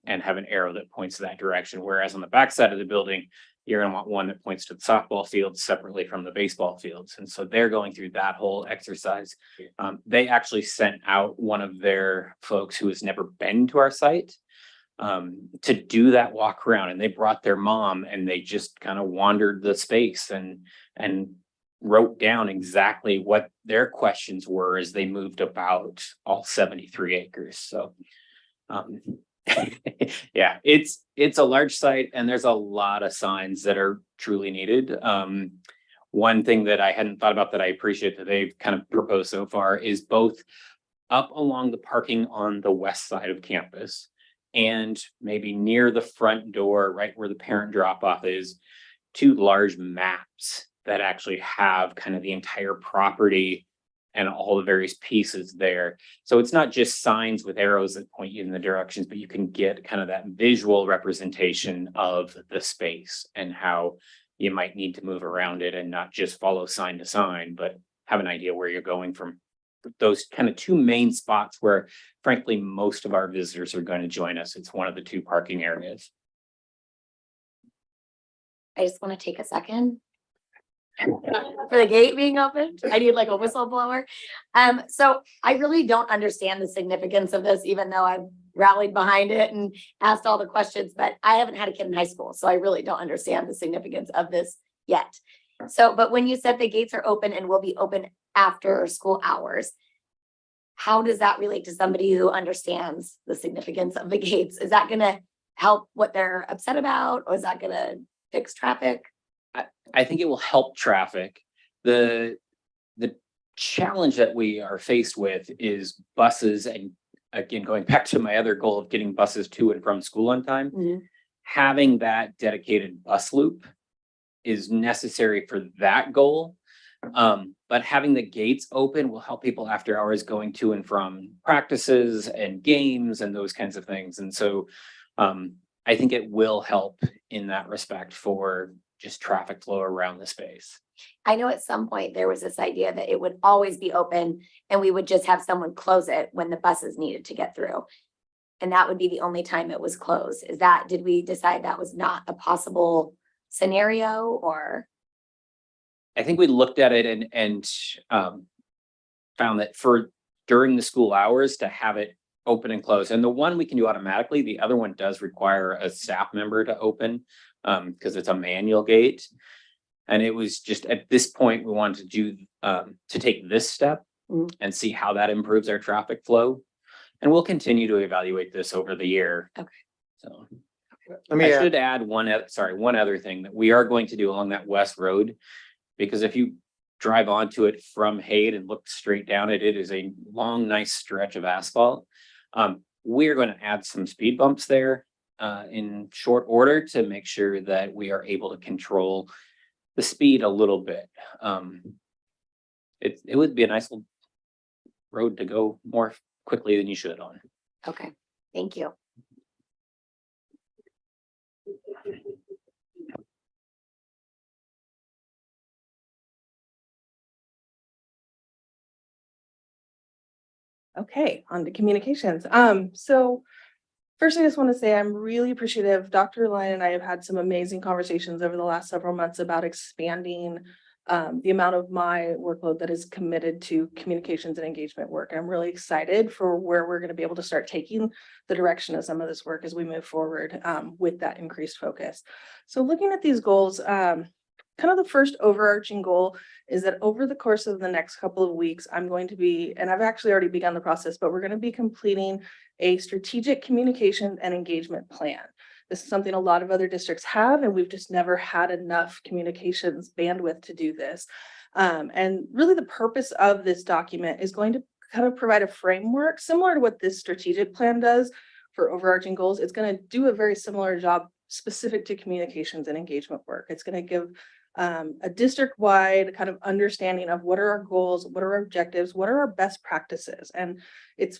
and have an arrow that points to that direction. Whereas on the back side of the building, you're going to want one that points to the softball fields separately from the baseball fields. And so they're going through that whole exercise. They actually sent out one of their folks who has never been to our site to do that walk around, and they brought their mom, and they just kind of wandered the space and wrote down exactly what their questions were as they moved about all 73 acres. So yeah, it's a large site, and there's a lot of signs that are truly needed. One thing that I hadn't thought about that I appreciate that they've kind of proposed so far is both up along the parking on the west side of campus and maybe near the front door, right where the parent drop off is, 2 large maps that actually have kind of the entire property and all the various pieces there. So it's not just signs with arrows that point you in the directions, but you can get kind of that visual representation of the space and how you might need to move around it and not just follow sign to sign, but have an idea where you're going from those kind of 2 main spots where, frankly, most of our visitors are going to join us. It's one of the 2 parking areas. I just want to take a second for the gate being opened. I need like a whistleblower. So I really don't understand the significance of this, even though I've rallied behind it and asked all the questions, but I haven't had a kid in high school, so I really don't understand the significance of this yet. So, but when you said the gates are open and will be open after school hours, how does that relate to somebody who understands the significance of the gates? Is that gonna help what they're upset about, or is that gonna fix traffic? I think it will help traffic. The challenge that we are faced with is buses, and again, going back to my other goal of getting buses to and from school on time. Mhm. Having that dedicated bus loop is necessary for that goal. But having the gates open will help people after hours going to and from practices and games and those kinds of things. And so I think it will help in that respect for just traffic flow around the space. I know at some point there was this idea that it would always be open and we would just have someone close it when the buses needed to get through. And that would be the only time it was closed. Did we decide that was not a possible scenario, or? I think we looked at it and found that for during the school hours to have it open and close. And the one we can do automatically, the other one does require a staff member to open because it's a manual gate. And it was just at this point, we wanted to do to take this step and see how that improves our traffic flow. And we'll continue to evaluate this over the year. Okay. So Let me I add, should add one other thing that we are going to do along that west road. Because if you drive onto it from Haight and look straight down it, it is a long, nice stretch of asphalt. We're going to add some speed bumps there in short order to make sure that we are able to control the speed a little bit. It would be a nice little road to go more quickly than you should on. Okay, thank you. Okay, on to communications. So first I just want to say I'm really appreciative. Dr. Lyon and I have had some amazing conversations over the last several months about expanding the amount of my workload that is committed to communications and engagement work. I'm really excited for where we're going to be able to start taking the direction of some of this work as we move forward with that increased focus. So looking at these goals, kind of the first overarching goal is that over the course of the next couple of weeks, I'm going to be, and I've actually already begun the process, but we're going to be completing a strategic communication and engagement plan. This is something a lot of other districts have, and we've just never had enough communications bandwidth to do this. And really the purpose of this document is going to kind of provide a framework similar to what this strategic plan does for overarching goals. It's going to do a very similar job specific to communications and engagement work. It's going to give a district-wide kind of understanding of what are our goals, what are our objectives, what are our best practices. And it's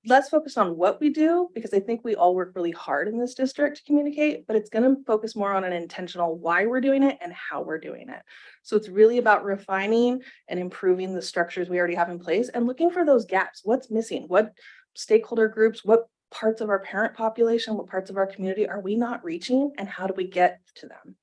less focused on what we do, because I think we all work really hard in this district to communicate, but it's going to focus more on an intentional why we're doing it and how we're doing it. So it's really about refining and improving the structures we already have in place and looking for those gaps. What's missing? What stakeholder groups, what parts of our parent population, what parts of our community are we not reaching, and how do we get to them?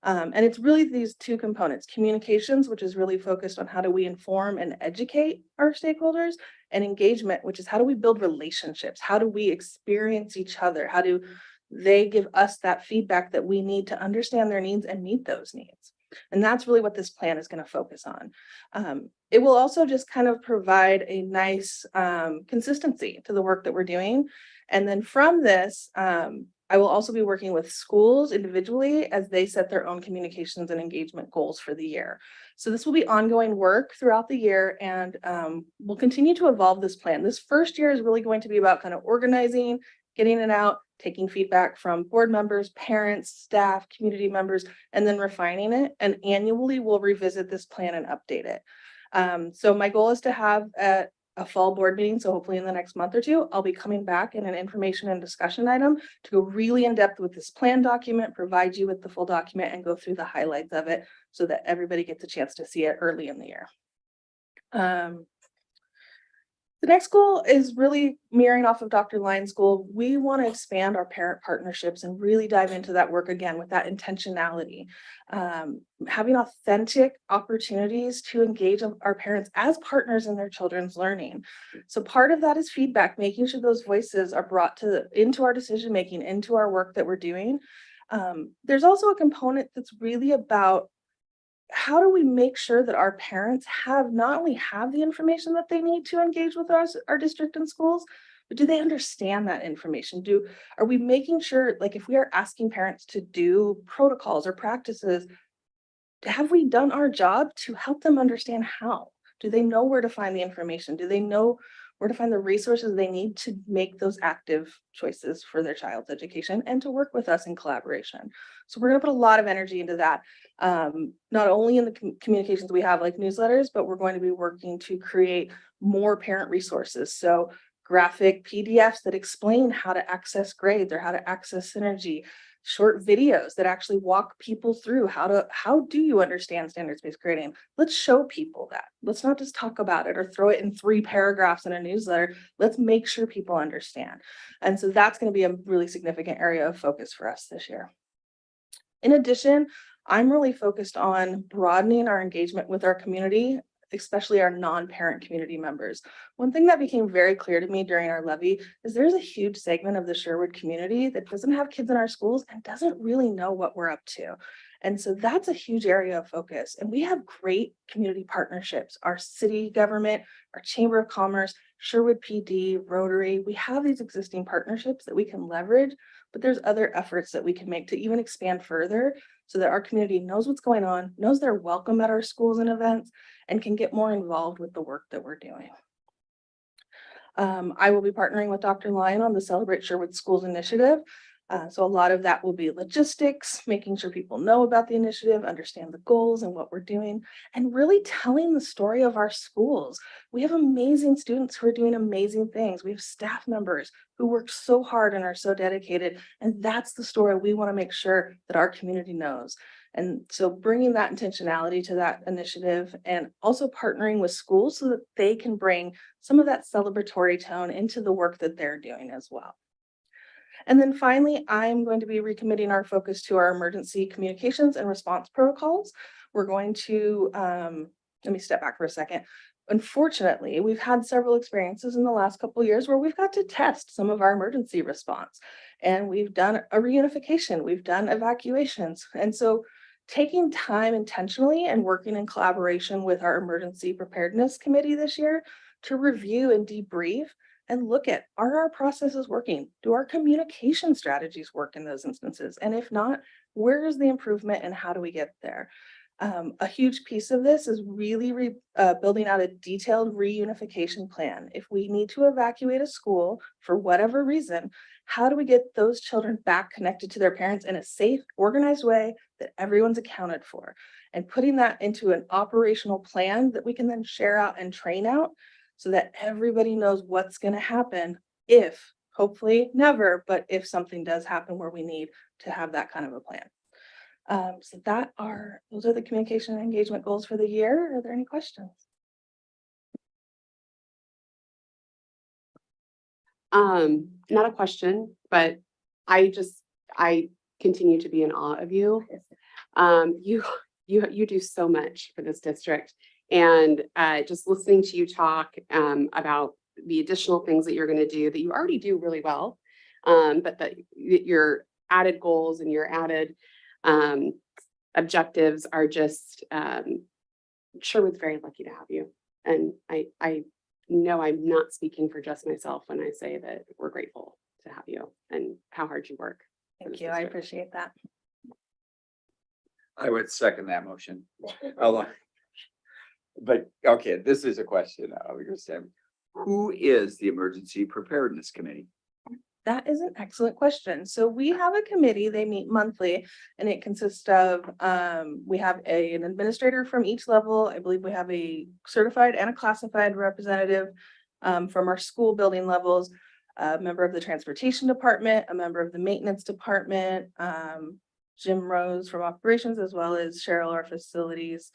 And it's really these two components: communications, which is really focused on how do we inform and educate our stakeholders, and engagement, which is how do we build relationships? How do we experience each other? How do they give us that feedback that we need to understand their needs and meet those needs? And that's really what this plan is going to focus on. It will also just kind of provide a nice consistency to the work that we're doing. And then from this, I will also be working with schools individually as they set their own communications and engagement goals for the year. So this will be ongoing work throughout the year, and we'll continue to evolve this plan. This first year is really going to be about kind of organizing, getting it out, taking feedback from board members, parents, staff, community members, and then refining it. And annually we'll revisit this plan and update it. So my goal is to have a fall board meeting. So hopefully in the next month or two, I'll be coming back in an information and discussion item to go really in depth with this plan document, provide you with the full document, and go through the highlights of it so that everybody gets a chance to see it early in the year. The next goal is really mirroring off of Dr. Lyon's goal. We want to expand our parent partnerships and really dive into that work again with that intentionality. Having authentic opportunities to engage our parents as partners in their children's learning. So part of that is feedback, making sure those voices are brought into our decision-making, into our work that we're doing. There's also a component that's really about how do we make sure that our parents not only have the information that they need to engage with us, our district and schools, but do they understand that information? Are we making sure, like if we are asking parents to do protocols or practices, have we done our job to help them understand how? Do they know where to find the information? Do they know where to find the resources they need to make those active choices for their child's education and to work with us in collaboration? So we're going to put a lot of energy into that, not only in the communications we have like newsletters, but we're going to be working to create more parent resources. So graphic PDFs that explain how to access grades or how to access synergy, short videos that actually walk people through how do you understand standards-based grading? Let's show people that. Let's not just talk about it or throw it in 3 paragraphs in a newsletter. Let's make sure people understand. And so that's going to be a really significant area of focus for us this year. In addition, I'm really focused on broadening our engagement with our community, especially our non-parent community members. One thing that became very clear to me during our levy is there's a huge segment of the Sherwood community that doesn't have kids in our schools and doesn't really know what we're up to. And so that's a huge area of focus. And we have great community partnerships. Our city government, our Chamber of Commerce, Sherwood PD, Rotary, we have these existing partnerships that we can leverage, but there's other efforts that we can make to even expand further so that our community knows what's going on, knows they're welcome at our schools and events, and can get more involved with the work that we're doing. I will be partnering with Dr. Lyon on the Celebrate Sherwood Schools initiative. So a lot of that will be logistics, making sure people know about the initiative, understand the goals and what we're doing, and really telling the story of our schools. We have amazing students who are doing amazing things. We have staff members who work so hard and are so dedicated. And that's the story we want to make sure that our community knows. And so bringing that intentionality to that initiative and also partnering with schools so that they can bring some of that celebratory tone into the work that they're doing as well. And then finally, I'm going to be recommitting our focus to our emergency communications and response protocols. We're going to, let me step back for a second. Unfortunately, we've had several experiences in the last couple of years where we've got to test some of our emergency response. And we've done a reunification, we've done evacuations. And so taking time intentionally and working in collaboration with our emergency preparedness committee this year to review and debrief and look at, are our processes working? Do our communication strategies work in those instances? And if not, where is the improvement and how do we get there? A huge piece of this is really building out a detailed reunification plan. If we need to evacuate a school for whatever reason, how do we get those children back connected to their parents in a safe, organized way that everyone's accounted for? And putting that into an operational plan that we can then share out and train out so that everybody knows what's going to happen if, hopefully never, but if something does happen where we need to have that kind of a plan. So those are the communication and engagement goals for the year. Are there any questions? Not a question, but I continue to be in awe of you. You do so much for this district, and just listening to you talk about the additional things that you're going to do that you already do really well, but that your added goals and your added objectives are just Sherwood's very lucky to have you. And I know I'm not speaking for just myself when I say that we're grateful to have you and how hard you work. Thank you. I appreciate that. I would second that motion. But okay, this is a question. Who is the Emergency Preparedness Committee? That is an excellent question. So we have a committee, they meet monthly, and it consists of, we have an administrator from each level. I believe we have a certified and a classified representative from our school building levels, a member of the transportation department, a member of the maintenance department, Jim Rose from operations, as well as Cheryl, our facilities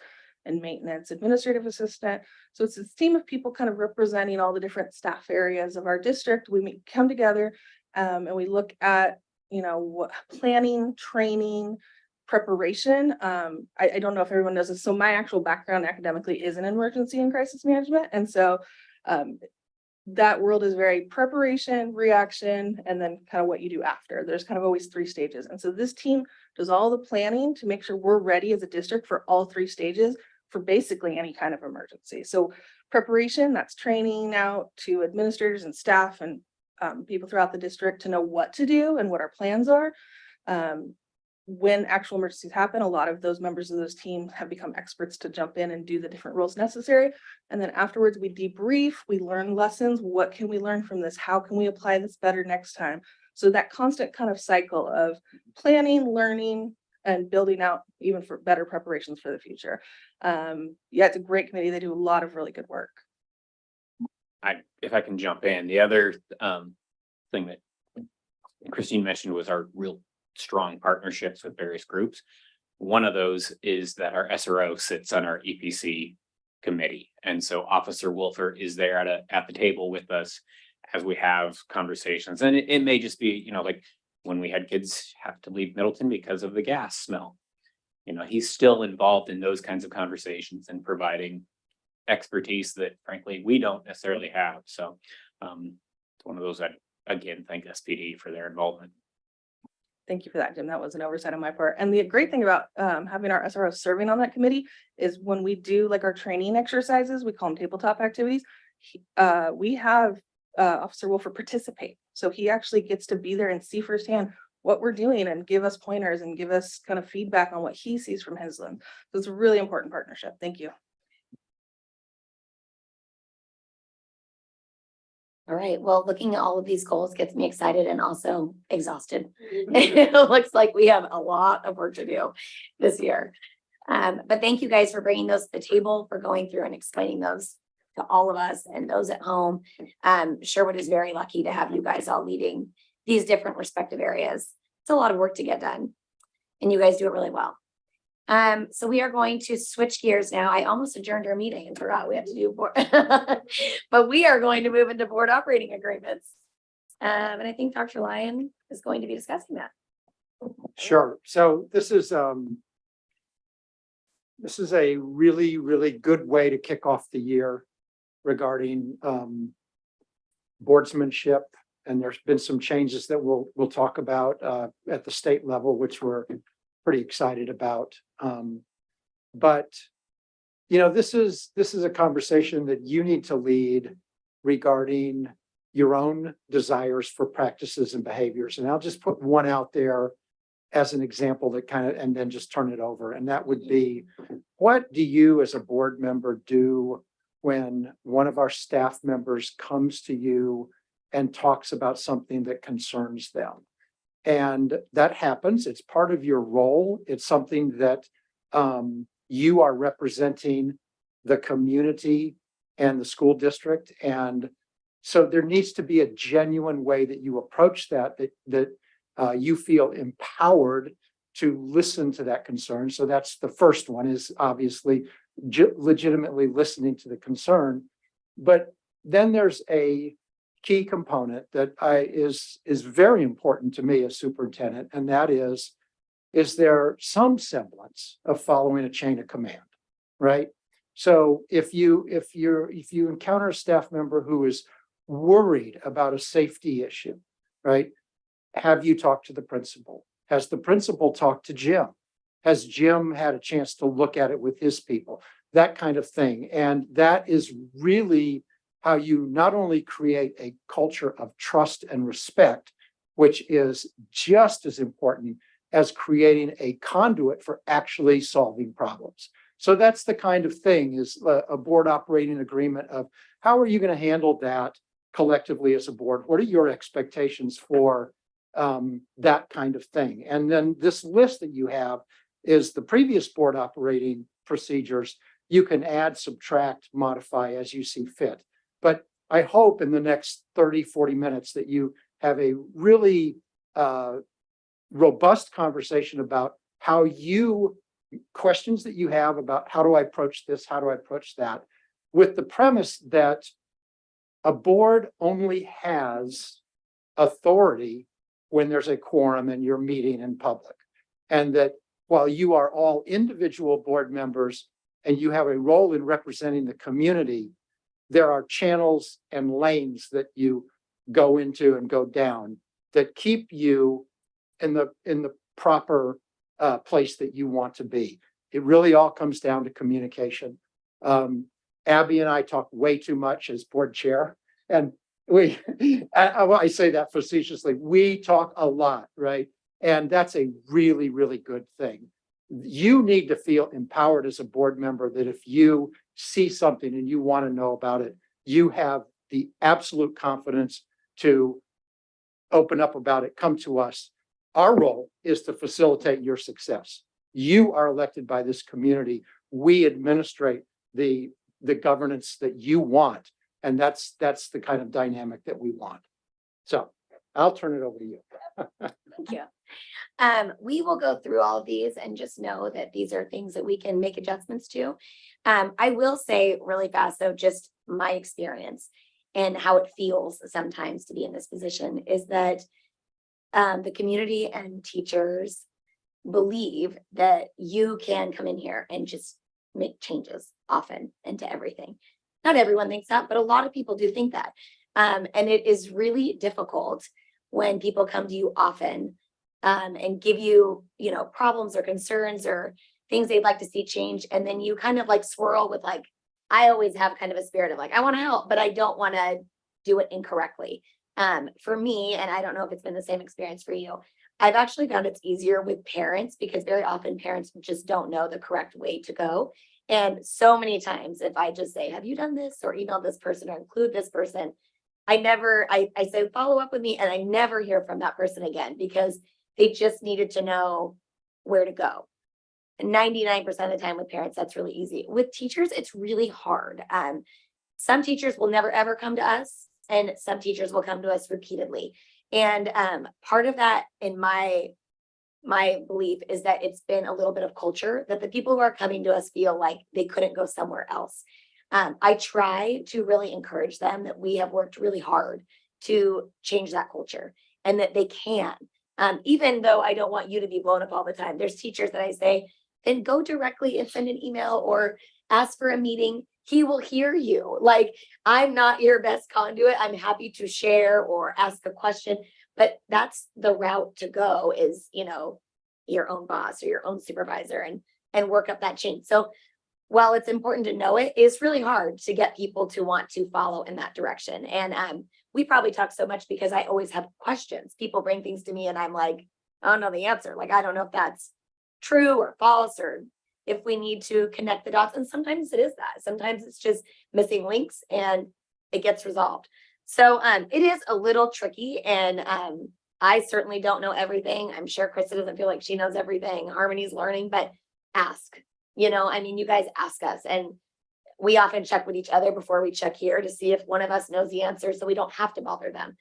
and maintenance administrative assistant. So it's this team of people kind of representing all the different staff areas of our district. Come together and we look at, what planning, training, preparation. I don't know if everyone knows this. So my actual background academically is in emergency and crisis management. And so that world is very preparation, reaction, and then kind of what you do after. There's kind of always 3 stages. And so this team does all the planning to make sure we're ready as a district for all 3 stages for basically any kind of emergency. So preparation, that's training out to administrators and staff and people throughout the district to know what to do and what our plans are. When actual emergencies happen, a lot of those members of those teams have become experts to jump in and do the different roles necessary. And then afterwards we debrief, we learn lessons. What can we learn from this? How can we apply this better next time? So that constant kind of cycle of planning, learning, and building out even for better preparations for the future. Yeah, it's a great committee. They do a lot of really good work. If I can jump in, the other thing that Christine mentioned was our real strong partnerships with various groups. One of those is that our SRO sits on our EPC committee. And so Officer Wolfer is there at the table with us as we have conversations. And it may just be, like when we had kids have to leave Middleton because of the gas smell. He's still involved in those kinds of conversations and providing expertise that frankly we don't necessarily have. So it's one of those that, again, thank SPD for their involvement. Thank you for that, Jim. That was an oversight on my part. And the great thing about having our SRO serving on that committee is when we do like our training exercises, we call them tabletop activities. We have Officer Wolfer participate. So he actually gets to be there and see firsthand what we're doing and give us pointers and give us kind of feedback on what he sees from his lens. So it's a really important partnership. Thank you. All right, well, looking at all of these goals gets me excited and also exhausted. It looks like we have a lot of work to do this year. But thank you guys for bringing those to the table, for going through and explaining those to all of us and those at home. Sherwood is very lucky to have you guys all leading these different respective areas. It's a lot of work to get done and you guys do it really well. So we are going to switch gears now. I almost adjourned our meeting and forgot we have to do board, but we are going to move into board operating agreements. And I think Dr. Lyon is going to be discussing that. Sure. So this is a really, really good way to kick off the year regarding boardsmanship. And there's been some changes that we'll talk about at the state level, which we're pretty excited about. But this is a conversation that you need to lead regarding your own desires for practices and behaviors. And I'll just put one out there as an example that and then just turn it over. And that would be, what do you as a board member do when one of our staff members comes to you and talks about something that concerns them? And that happens. It's part of your role. It's something that you are representing the community and the school district. And so there needs to be a genuine way that you approach that you feel empowered to listen to that concern. So that's the first one, is obviously legitimately listening to the concern. But then there's a key component that is very important to me as superintendent, and that is there some semblance of following a chain of command, right? So if you encounter a staff member who is worried about a safety issue, right? Have you talked to the principal? Has the principal talked to Jim? Has Jim had a chance to look at it with his people? That kind of thing. And that is really how you not only create a culture of trust and respect, which is just as important as creating a conduit for actually solving problems. So that's the kind of thing, is a board operating agreement of how are you going to handle that collectively as a board? What are your expectations for that kind of thing? And then this list that you have is the previous board operating procedures. You can add, subtract, modify as you see fit. But I hope in the next 30, 40 minutes that you have a really robust conversation about how you questions that you have about how do I approach this, how do I approach that, with the premise that a board only has authority when there's a quorum and you're meeting in public. And that while you are all individual board members and you have a role in representing the community, there are channels and lanes that you go into and go down that keep you in the proper place that you want to be. It really all comes down to communication. Abby and I talk way too much as board chair, and I say that facetiously. We talk a lot, right? And that's a really, really good thing. You need to feel empowered as a board member that if you see something and you want to know about it, you have the absolute confidence to open up about it, come to us. Our role is to facilitate your success. You are elected by this community. We administrate the governance that you want. And that's the kind of dynamic that we want. So I'll turn it over to you. Thank you. We will go through all of these and just know that these are things that we can make adjustments to. I will say really fast, though, just my experience and how it feels sometimes to be in this position is that the community and teachers believe that you can come in here and just make changes often into everything. Not everyone thinks that, but a lot of people do think that. And it is really difficult when people come to you often and give you, problems or concerns or things they'd like to see change. And then you kind of like swirl with like, I always have kind of a spirit of like, I want to help, but I don't want to do it incorrectly. For me, and I don't know if it's been the same experience for you, I've actually found it's easier with parents because very often parents just don't know the correct way to go. And so many times, if I just say, have you done this or email this person or include this person, I say, follow up with me. And I never hear from that person again because they just needed to know where to go. 99% of the time with parents, that's really easy. With teachers, it's really hard. Some teachers will never, ever come to us, and some teachers will come to us repeatedly. And part of that in my belief is that it's been a little bit of culture that the people who are coming to us feel like they couldn't go somewhere else. I try to really encourage them that we have worked really hard to change that culture and that they can. Even though I don't want you to be blown up all the time, there's teachers that I say, then go directly and send an email or ask for a meeting. He will hear you. Like, I'm not your best conduit. I'm happy to share or ask a question, but that's the route to go is, your own boss or your own supervisor and work up that chain. So while it's important to know it, it's really hard to get people to want to follow in that direction. And we probably talk so much because I always have questions. People bring things to me and I'm like, I don't know the answer. Like, I don't know if that's true or false or if we need to connect the dots. And sometimes it is that. Sometimes it's just missing links and it gets resolved. So it is a little tricky. And I certainly don't know everything. I'm sure Krista doesn't feel like she knows everything. Harmony's learning, but ask. You guys ask us. And we often check with each other before we check here to see if one of us knows the answer so we don't have to bother them.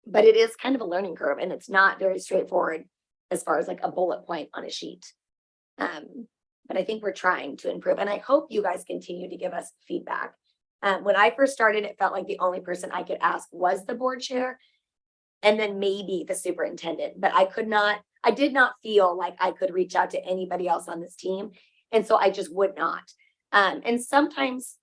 But it is kind of a learning curve and it's not very straightforward as far as like a bullet point on a sheet. But I think we're trying to improve and I hope you guys continue to give us feedback. When I first started, it felt like the only person I could ask was the board chair and then maybe the superintendent, but I did not feel like I could reach out to anybody else on this team. And so I just would not. And sometimes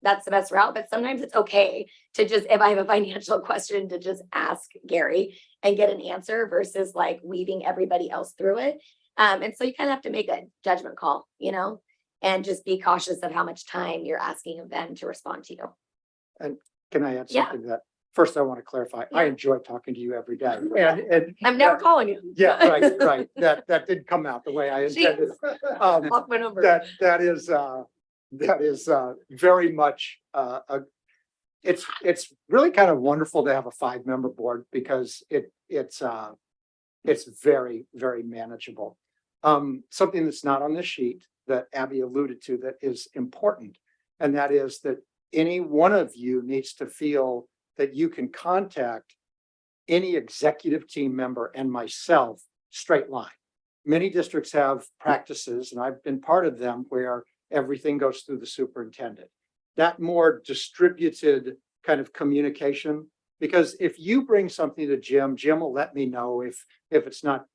that's the best route, but sometimes it's okay to just, if I have a financial question, to just ask Gary and get an answer versus like weaving everybody else through it. And so you kind of have to make a judgment call, and just be cautious of how much time you're asking of them to respond to you. And can I add Yeah. something to that? First, I want to clarify, I Yeah. enjoy talking to you every day. And I'm never calling you. yeah, right. That did come out the way I intended. Off my number. That is very much it's really kind of wonderful to have a 5-member board because it's very, very manageable. Something that's not on this sheet that Abby alluded to that is important, and that is that any one of you needs to feel that you can contact any executive team member and myself straight line, many districts have practices, and I've been part of them, where everything goes through the superintendent. That more distributed kind of communication, because if you bring something to Jim, Jim will let me know. If it's not,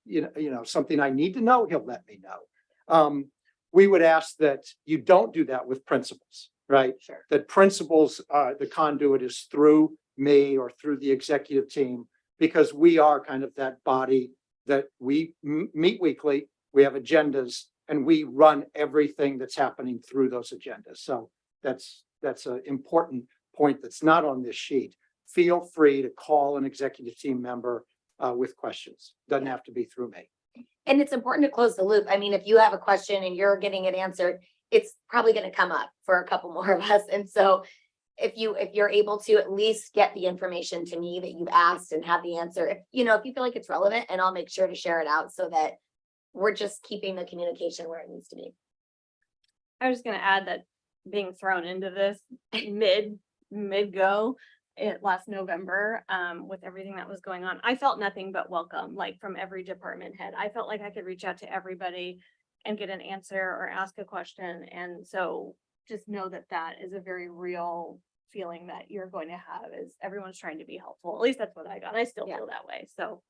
something I need to know, he'll let me know. We would ask that you don't do that with principals, right? Sure. That principals, the conduit is through me or through the executive team, because we are kind of that body that we meet weekly, we have agendas, and we run everything that's happening through those agendas. So that's an important point that's not on this sheet. Feel free to call an executive team member with questions. Doesn't have to be through me. And it's important to close the loop. I mean, if you have a question and you're getting it answered, it's probably going to come up for a couple more of us. And so if you're able to at least get the information to me that you've asked and have the answer, if you feel like it's relevant, and I'll make sure to share it out so that we're just keeping the communication where it needs to be. I was just gonna add that being thrown into this mid-go last November, with everything that was going on, I felt nothing but welcome, like from every department head. I felt like I could reach out to everybody and get an answer or ask a question. And so just know that that is a very real feeling that you're going to have, is everyone's trying to be helpful. At least that's what I got. I still Yeah. feel that way. So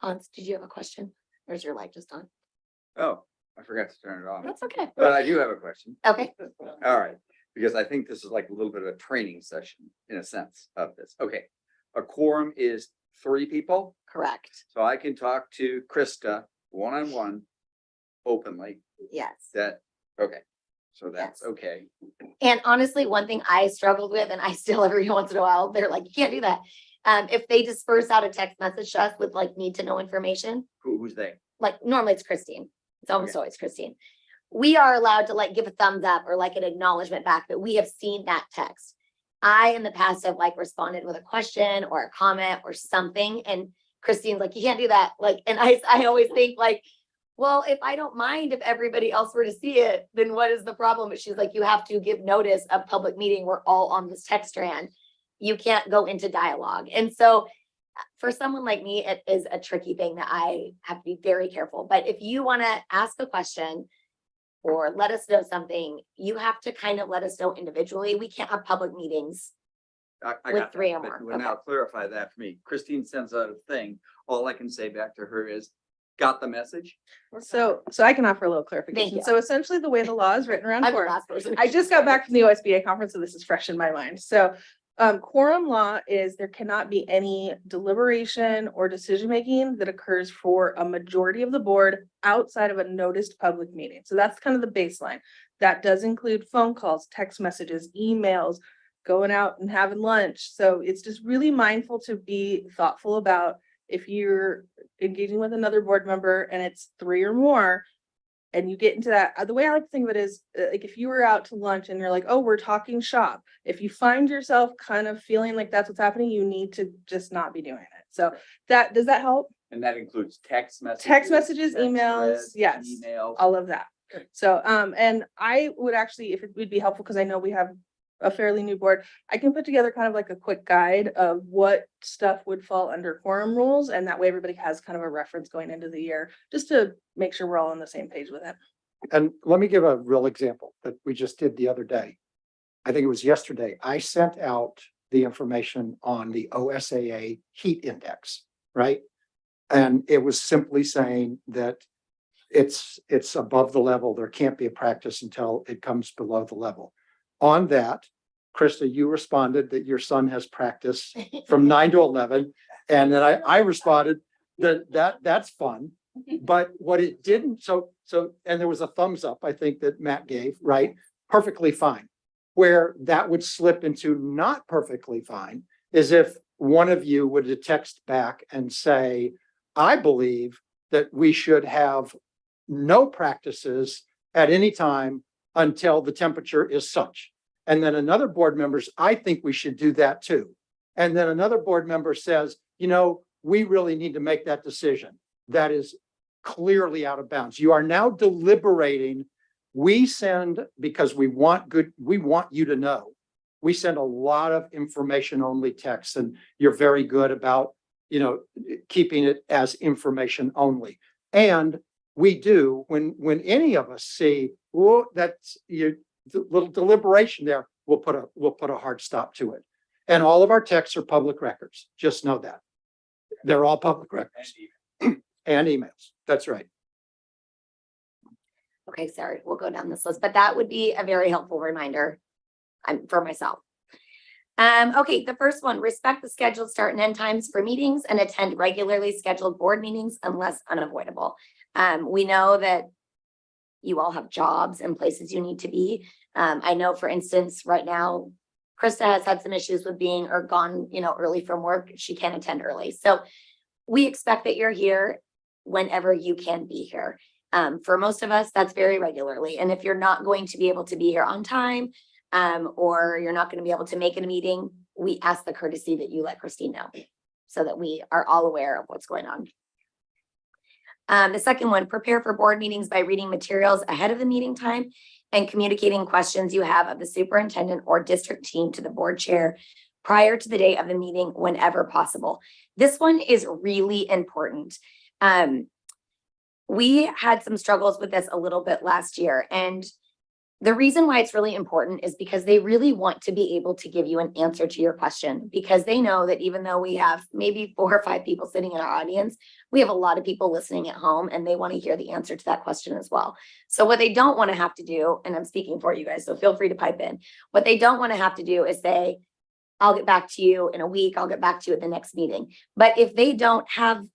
Hans, did you have a question? Or is your light just on? Oh, I forgot to turn it off, That's okay. but I do have a question. Okay. All right, because I think this is like a little bit of a training session in a sense of this. Okay. A quorum is 3 people, Correct. so I can talk to Krista one-on-one openly. Yes. Okay, so that's Yes. okay. And honestly, one thing I struggled with, and I still every once in a while, they're like, you can't do that. If they disperse out a text message to us with like need to know information, Who's they? like normally it's Christine. It's almost Okay. always Christine. We are allowed to like give a thumbs up or like an acknowledgement back that we have seen that text. I in the past have like responded with a question or a comment or something, and Christine's like, you can't do that. Like, and I always think like, well, if I don't mind if everybody else were to see it, then what is the problem? But she's like, you have to give notice of public meeting. We're all on this text strand. You can't go into dialogue. And so for someone like me, it is a tricky thing that I have to be very careful. But if you want to ask a question or let us know something, you have to kind of let us know individually. We can't have public meetings. I With got 3 that, or but more, we'll now clarify that for me. Christine sends out a thing. All I can say back to her is, got the message? So I can offer a little clarification. you. So essentially the way the law is written around I'm the quorum, last person. I just got back from the OSBA conference, so this is fresh in my mind. So quorum law is there cannot be any deliberation or decision-making that occurs for a majority of the board outside of a noticed public meeting. So that's kind of the baseline. That does include phone calls, text messages, emails, going out and having lunch. So it's just really mindful to be thoughtful about if you're engaging with another board member and it's 3 or more, and you get into that, the way I like to think of it is like if you were out to lunch and you're like, oh, we're talking shop. If you find yourself kind of feeling like that's what's happening, you need to just not be doing it. So does that help? And that includes text messages. Text messages, emails, threads, yes, Emails. all of that. So, and I would actually, if it would be helpful, because I know we have a fairly new board, I can put together kind of like a quick guide of what stuff would fall under quorum rules. And that way everybody has kind of a reference going into the year, just to make sure we're all on the same page with it. And let me give a real example that we just did the other day. I think it was yesterday. I sent out the information on the OSAA heat index, right? And it was simply saying that it's above the level. There can't be a practice until it comes below the level. On that, Krista, you responded that your son has practice from 9 to 11. And then I responded that's fun. But what it didn't, and there was a thumbs up, I think that Matt gave, right? Perfectly fine. Where that would slip into not perfectly fine is if one of you would to text back and say, I believe that we should have no practices at any time until the temperature is such. And then another board member says, I think we should do that too. And then another board member says, we really need to make that decision. That is clearly out of bounds. You are now deliberating. We send, because we want you to know, we send a lot of information only texts, and you're very good about, keeping it as information only. And we do, when any of us see, oh, that's your little deliberation there, we'll put a hard stop to it. And all of our texts are public records. Just know that. They're all public records. And emails. That's right. Okay, sorry, we'll go down this list, but that would be a very helpful reminder for myself. Okay, the first one, respect the scheduled start and end times for meetings and attend regularly scheduled board meetings unless unavoidable. We know that you all have jobs and places you need to be. I know, for instance, right now, Krista has had some issues with being or gone, early from work. She can't attend early. So we expect that you're here whenever you can be here. For most of us, that's very regularly. And if you're not going to be able to be here on time, or you're not going to be able to make it a meeting, we ask the courtesy that you let Christine know so that we are all aware of what's going on. The second one, prepare for board meetings by reading materials ahead of the meeting time and communicating questions you have of the superintendent or district team to the board chair prior to the day of the meeting whenever possible. This one is really important. We had some struggles with this a little bit last year, and the reason why it's really important is because they really want to be able to give you an answer to your question, because they know that even though we have maybe 4 or 5 people sitting in our audience, we have a lot of people listening at home and they want to hear the answer to that question as well. So what they don't want to have to do, and I'm speaking for you guys, so feel free to pipe in. What they don't want to have to do is say, I'll get back to you in a week, I'll get back to you at the next meeting. But if they don't have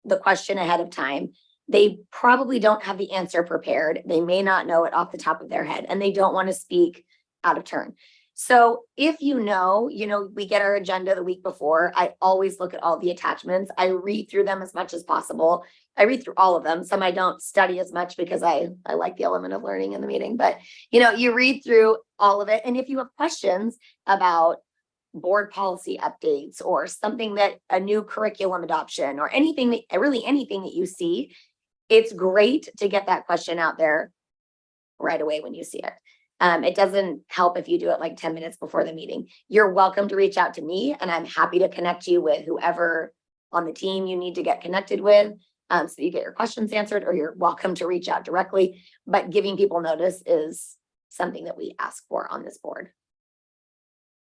the question ahead of time, they probably don't have the answer prepared. They may not know it off the top of their head, and they don't want to speak out of turn. So if we get our agenda the week before, I always look at all the attachments. I read through them as much as possible. I read through all of them. Some I don't study as much because I like the element of learning in the meeting, but you read through all of it. And if you have questions about board policy updates or something that a new curriculum adoption or anything that you see, it's great to get that question out there right away when you see it. It doesn't help if you do it like 10 minutes before the meeting. You're welcome to reach out to me, and I'm happy to connect you with whoever on the team you need to get connected with, so that you get your questions answered, or you're welcome to reach out directly. But giving people notice is something that we ask for on this board.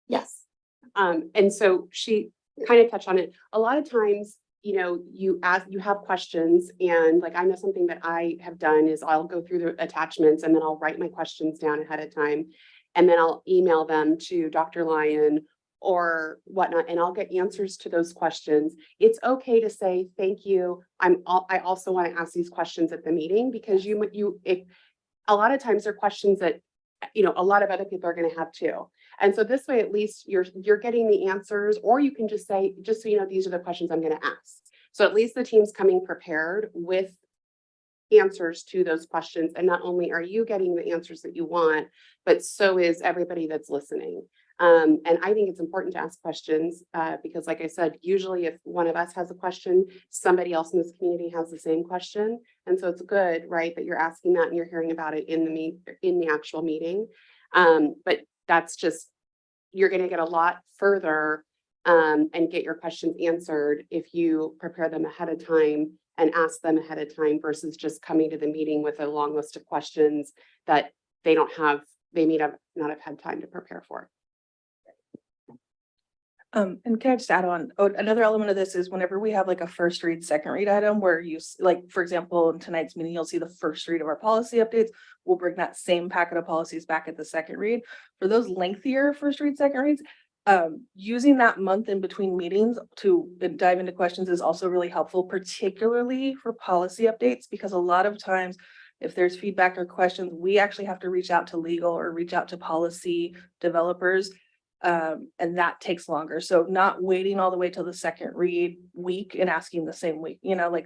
Yes. And so she kind of touched on it. A lot of times, you have questions, and like, I know something that I have done is I'll go through the attachments and then I'll write my questions down ahead of time. And then I'll email them to Dr. Lyon or whatnot, and I'll get answers to those questions. It's okay to say, thank you. I also want to ask these questions at the meeting, because a lot of times they're questions that, a lot of other people are going to have too. And so this way, at least you're getting the answers, or you can just say, just so you know, these are the questions I'm going to ask. So at least the team's coming prepared with answers to those questions. And not only are you getting the answers that you want, but so is everybody that's listening. And I think it's important to ask questions because, like I said, usually if one of us has a question, somebody else in this community has the same question. And so it's good, right, that you're asking that and you're hearing about it in the actual meeting. But that's just, you're going to get a lot further and get your questions answered if you prepare them ahead of time and ask them ahead of time, versus just coming to the meeting with a long list of questions that they may not have had time to prepare for. And can I just add on, another element of this is whenever we have like a first read, second read item where like, for example, in tonight's meeting, you'll see the first read of our policy updates. We'll bring that same packet of policies back at the second read. For those lengthier first read, second reads, using that month in between meetings to dive into questions is also really helpful, particularly for policy updates, because a lot of times if there's feedback or questions, we actually have to reach out to legal or reach out to policy developers. And that takes longer. So not waiting all the way till the second read week and asking the same week,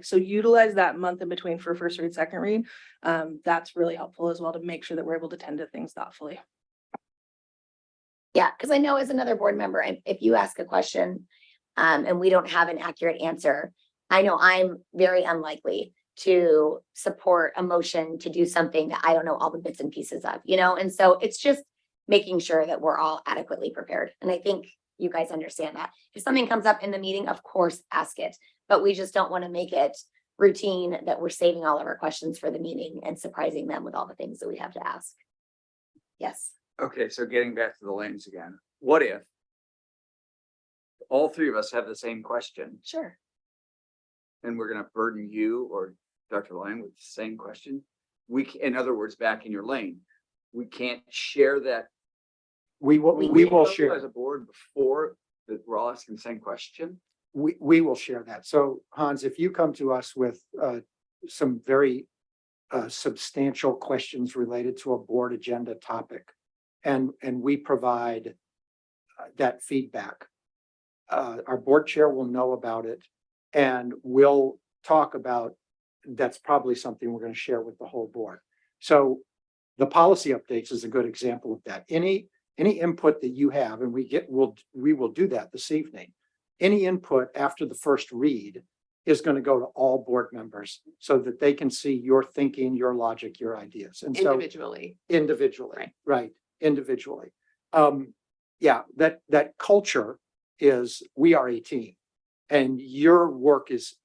so utilize that month in between for first read, second read. That's really helpful as well to make sure that we're able to tend to things thoughtfully. Yeah, because I know as another board member, if you ask a question and we don't have an accurate answer, I know I'm very unlikely to support a motion to do something that I don't know all the bits and pieces of, and so it's just making sure that we're all adequately prepared. And I think you guys understand that. If something comes up in the meeting, of course, ask it, but we just don't want to make it routine that we're saving all of our questions for the meeting and surprising them with all the things that we have to ask. Yes. Okay, so getting back to the lanes again, what if all three of us have the same question Sure. and we're gonna burden you or Dr. Lyon with the same question? In other words, back in your lane, we can't share that. We will As share. a board before that we're all asking the same question. We will share that. So Hans, if you come to us with some very substantial questions related to a board agenda topic, and we provide that feedback, our board chair will know about it, and we'll talk about, that's probably something we're going to share with the whole board. So the policy updates is a good example of that. Any input that you have, and we will do that this evening. Any input after the first read is going to go to all board members so that they can see your thinking, your logic, your ideas. And so Individually. individually, right, individually. Yeah, that culture is, we are a team, and your work is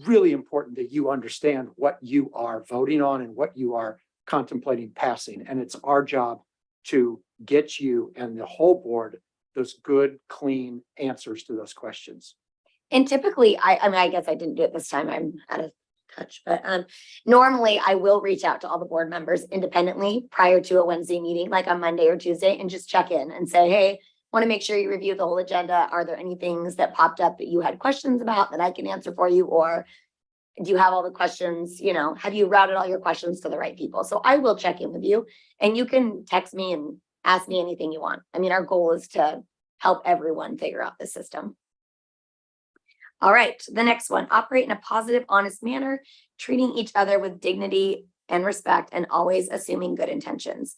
really important that you understand what you are voting on and what you are contemplating passing. And it's our job to get you and the whole board those good, clean answers to those questions. And typically, I mean, I guess I didn't do it this time. I'm out of touch, but normally I will reach out to all the board members independently prior to a Wednesday meeting, like on Monday or Tuesday, and just check in and say, hey, want to make sure you review the whole agenda. Are there any things that popped up that you had questions about that I can answer for you? Or do you have all the questions? You know, have you routed all your questions to the right people? So I will check in with you, and you can text me and ask me anything you want. I mean, our goal is to help everyone figure out the system. All right, the next one, operate in a positive, honest manner, treating each other with dignity and respect, and always assuming good intentions.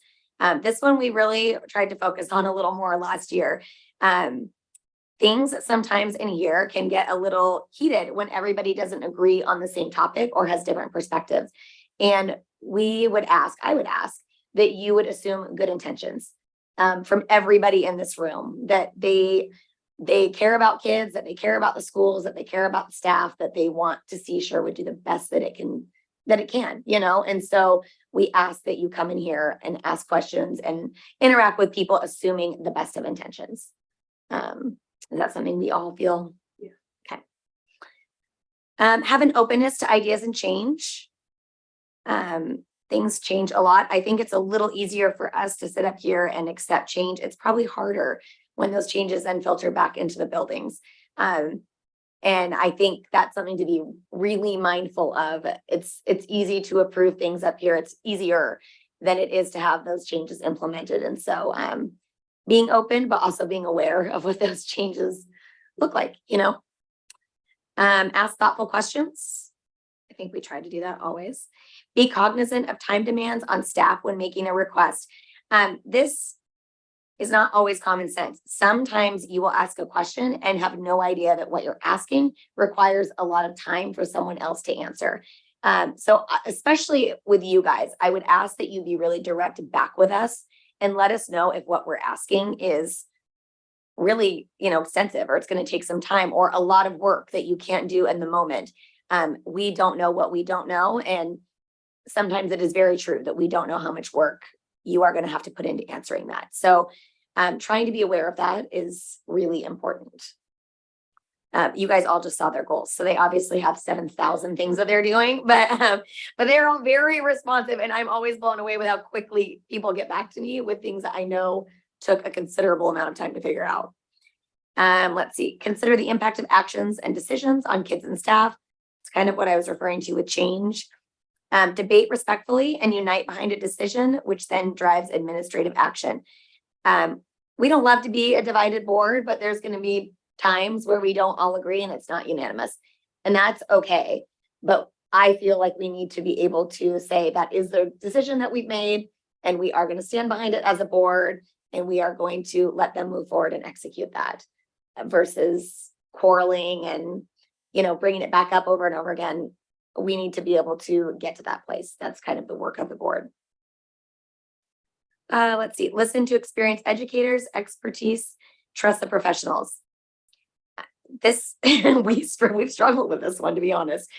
This one we really tried to focus on a little more last year. Things sometimes in here can get a little heated when everybody doesn't agree on the same topic or has different perspectives. And I would ask that you would assume good intentions from everybody in this room, that they care about kids, that they care about the schools, that they care about the staff, that they want to see Sherwood do the best that it can, you know? And so we ask that you come in here and ask questions and interact with people, assuming the best of intentions. Is that something we all feel? Yeah. Okay. Have an openness to ideas and change. Things change a lot. I think it's a little easier for us to sit up here and accept change. It's probably harder when those changes then filter back into the buildings. And I think that's something to be really mindful of. It's easy to approve things up here. It's easier than it is to have those changes implemented. And so being open, but also being aware of what those changes look like, you know. Ask thoughtful questions. I think we try to do that always. Be cognizant of time demands on staff when making a request. This is not always common sense. Sometimes you will ask a question and have no idea that what you're asking requires a lot of time for someone else to answer. So especially with you guys, I would ask that you be really direct back with us and let us know if what we're asking is really, you know, extensive, or it's going to take some time, or a lot of work that you can't do in the moment. We don't know what we don't know. And sometimes it is very true that we don't know how much work you are going to have to put into answering that. So trying to be aware of that is really important. You guys all just saw their goals. So they obviously have 7,000 things that they're doing, but they're all very responsive. And I'm always blown away with how quickly people get back to me with things that I know took a considerable amount of time to figure out. Let's see, consider the impact of actions and decisions on kids and staff. It's kind of what I was referring to with change. Debate respectfully and unite behind a decision, which then drives administrative action. We don't love to be a divided board, but there's going to be times where we don't all agree and it's not unanimous, and that's okay. But I feel like we need to be able to say that is the decision that we've made, and we are going to stand behind it as a board, and we are going to let them move forward and execute that, versus quarreling and, you know, bringing it back up over and over again. We need to be able to get to that place. That's kind of the work of the board. Let's see, listen to experienced educators, expertise trust the professionals. This, we've struggled with this one, to be honest.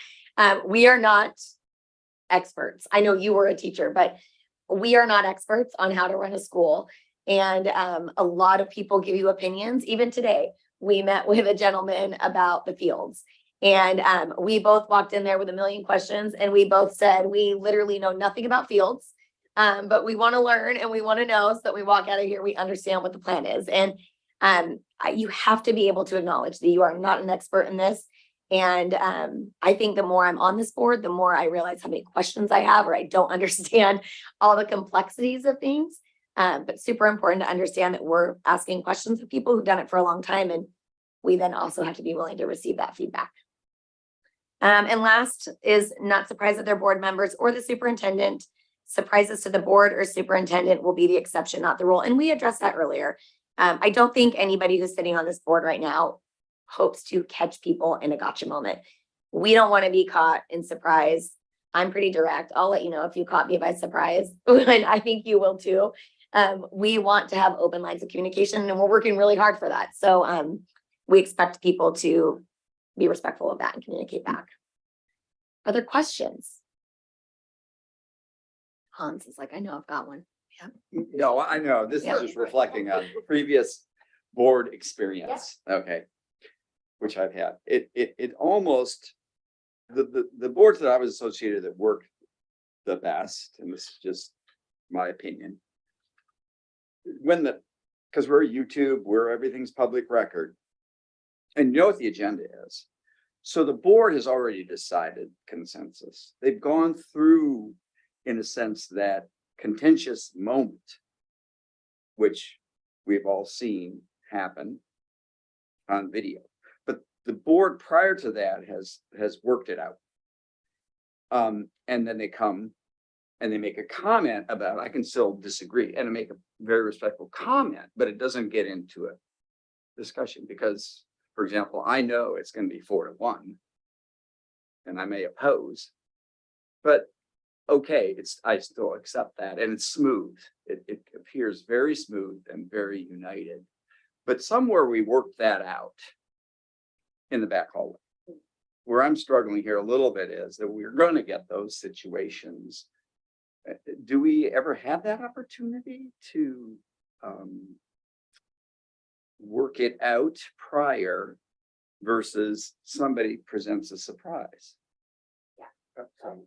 We are not experts. I know you were a teacher, but we are not experts on how to run a school. And a lot of people give you opinions. Even today, we met with a gentleman about the fields. And we both walked in there with a million questions, and we both said, we literally know nothing about fields. But we want to learn and we want to know, so that we walk out of here, we understand what the plan is. And you have to be able to acknowledge that you are not an expert in this. And I think the more I'm on this board, the more I realize how many questions I have, or I don't understand all the complexities of things. But super important to understand that we're asking questions of people who've done it for a long time. And we then also have to be willing to receive that feedback. And last is not surprised that their board members or the superintendent. Surprises to the board or superintendent will be the exception, not the rule. And we addressed that earlier. I don't think anybody who's sitting on this board right now hopes to catch people in a gotcha moment. We don't want to be caught in surprise. I'm pretty direct. I'll let you know if you caught me by surprise, and I think you will too. We want to have open lines of communication, and we're working really hard for that. So we expect people to be respectful of that and communicate back. Other questions? Hans is like, I know I've got one. No, I know. This is Yeah. just reflecting on previous board experience. Okay. Which I've had. It almost, the boards that I was associated that worked the best, and this is just my opinion. Because we're YouTube, where everything's public record. And you know what the agenda is. So the board has already decided consensus. They've gone through, in a sense, that contentious moment, which we've all seen happen on video. But the board prior to that has worked it out. And then they come and they make a comment about, I can still disagree, and make a very respectful comment, but it doesn't get into a discussion because, for example, I know it's going to be 4-1 and I may oppose, but okay, I still accept that, and it's smooth. It appears very smooth and very united, but somewhere we worked that out in the back hallway. Where I'm struggling here a little bit is that we're going to get those situations. Do we ever have that opportunity to work it out prior versus somebody presents a surprise? Okay.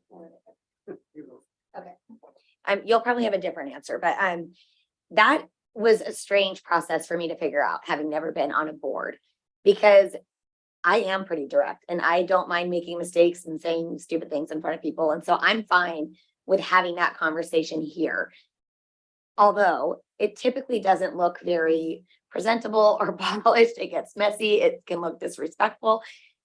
You'll probably have a different answer, but that was a strange process for me to figure out, having never been on a board, because I am pretty direct and I don't mind making mistakes and saying stupid things in front of people. And so I'm fine with having that conversation here. Although it typically doesn't look very presentable or polished, it gets messy, it can look disrespectful.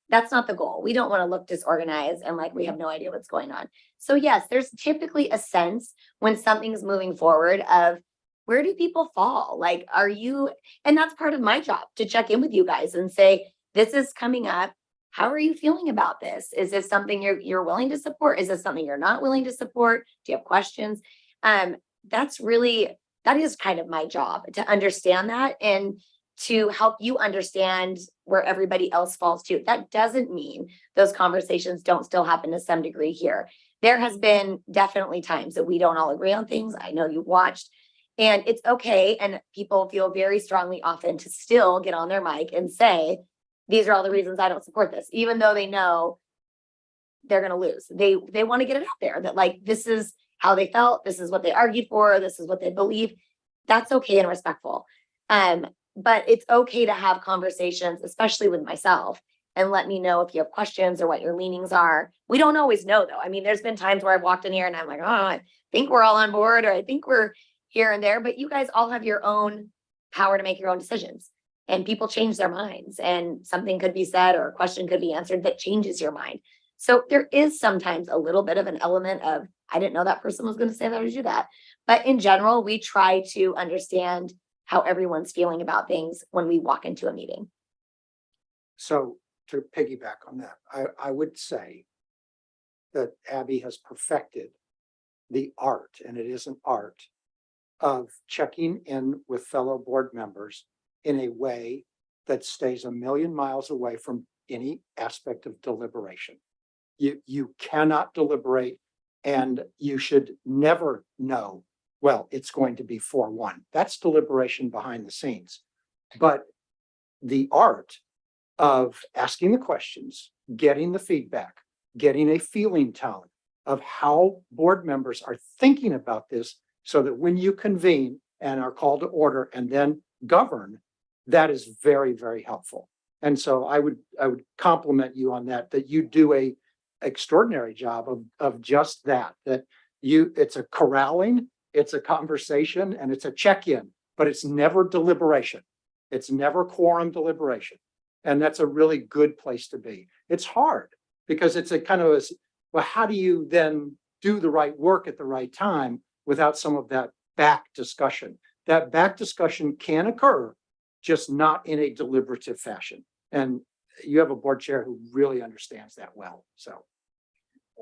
That's not the goal. We don't want to look disorganized and like we have no idea what's going on. So yes, there's typically a sense when something's moving forward of, where do people fall? Like, are you, and that's part of my job, to check in with you guys and say, this is coming up. How are you feeling about this? Is this something you're willing to support? Is this something you're not willing to support? Do you have questions? That is kind of my job, to understand that and to help you understand where everybody else falls too. That doesn't mean those conversations don't still happen to some degree here. There has been definitely times that we don't all agree on things. I know you watched, and it's okay. And people feel very strongly often to still get on their mic and say, these are all the reasons I don't support this, even though they know they're going to lose. They want to get it out there that, like, this is how they felt. This is what they argued for. This is what they believe. That's okay and respectful. But it's okay to have conversations, especially with myself, and let me know if you have questions or what your leanings are. We don't always know, though. I mean, there's been times where I've walked in here and I'm like, oh, I think we're all on board, or I think we're here and there, but you guys all have your own power to make your own decisions. And people change their minds, and something could be said or a question could be answered that changes your mind. So there is sometimes a little bit of an element of, I didn't know that person was going to say that or do that. But in general, we try to understand how everyone's feeling about things when we walk into a meeting. So to piggyback on that, I would say that Abby has perfected the art, and it is an art, of checking in with fellow board members in a way that stays a million miles away from any aspect of deliberation. You cannot deliberate, and you should never know, well, it's going to be 4-1. That's deliberation behind the scenes. But the art of asking the questions, getting the feedback, getting a feeling tone of how board members are thinking about this, so that when you convene and are called to order and then govern, that is very, very helpful. And so I would compliment you on that you do a extraordinary job of just that it's a corralling, it's a conversation, and it's a check-in, but it's never deliberation. It's never quorum deliberation. And that's a really good place to be. It's hard because it's a kind of well, how do you then do the right work at the right time without some of that back discussion? That back discussion can occur, just not in a deliberative fashion. And you have a board chair who really understands that well. So.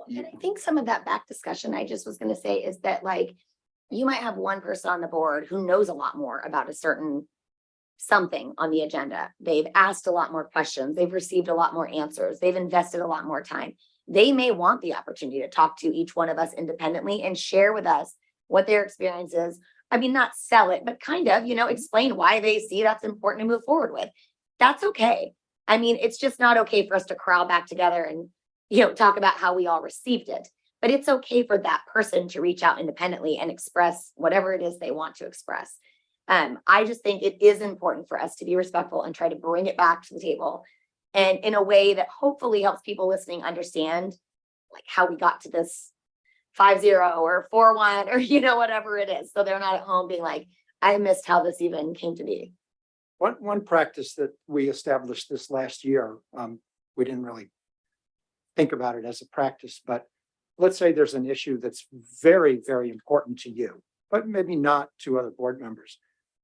And I think some of that back discussion I just was gonna say is that, like, you might have one person on the board who knows a lot more about a certain something on the agenda. They've asked a lot more questions. They've received a lot more answers. They've invested a lot more time. They may want the opportunity to talk to each one of us independently and share with us what their experience is. I mean, not sell it, but kind of, explain why they see that's important to move forward with. That's okay. I mean, it's just not okay for us to crowd back together and, talk about how we all received it. But it's okay for that person to reach out independently and express whatever it is they want to express. I just think it is important for us to be respectful and try to bring it back to the table, and in a way that hopefully helps people listening understand, like, how we got to this 5-0 or 4-1 or, whatever it is. So they're not at home being like, I missed how this even came to be. One practice that we established this last year, we didn't really think about it as a practice, but let's say there's an issue that's very, very important to you, but maybe not to other board members.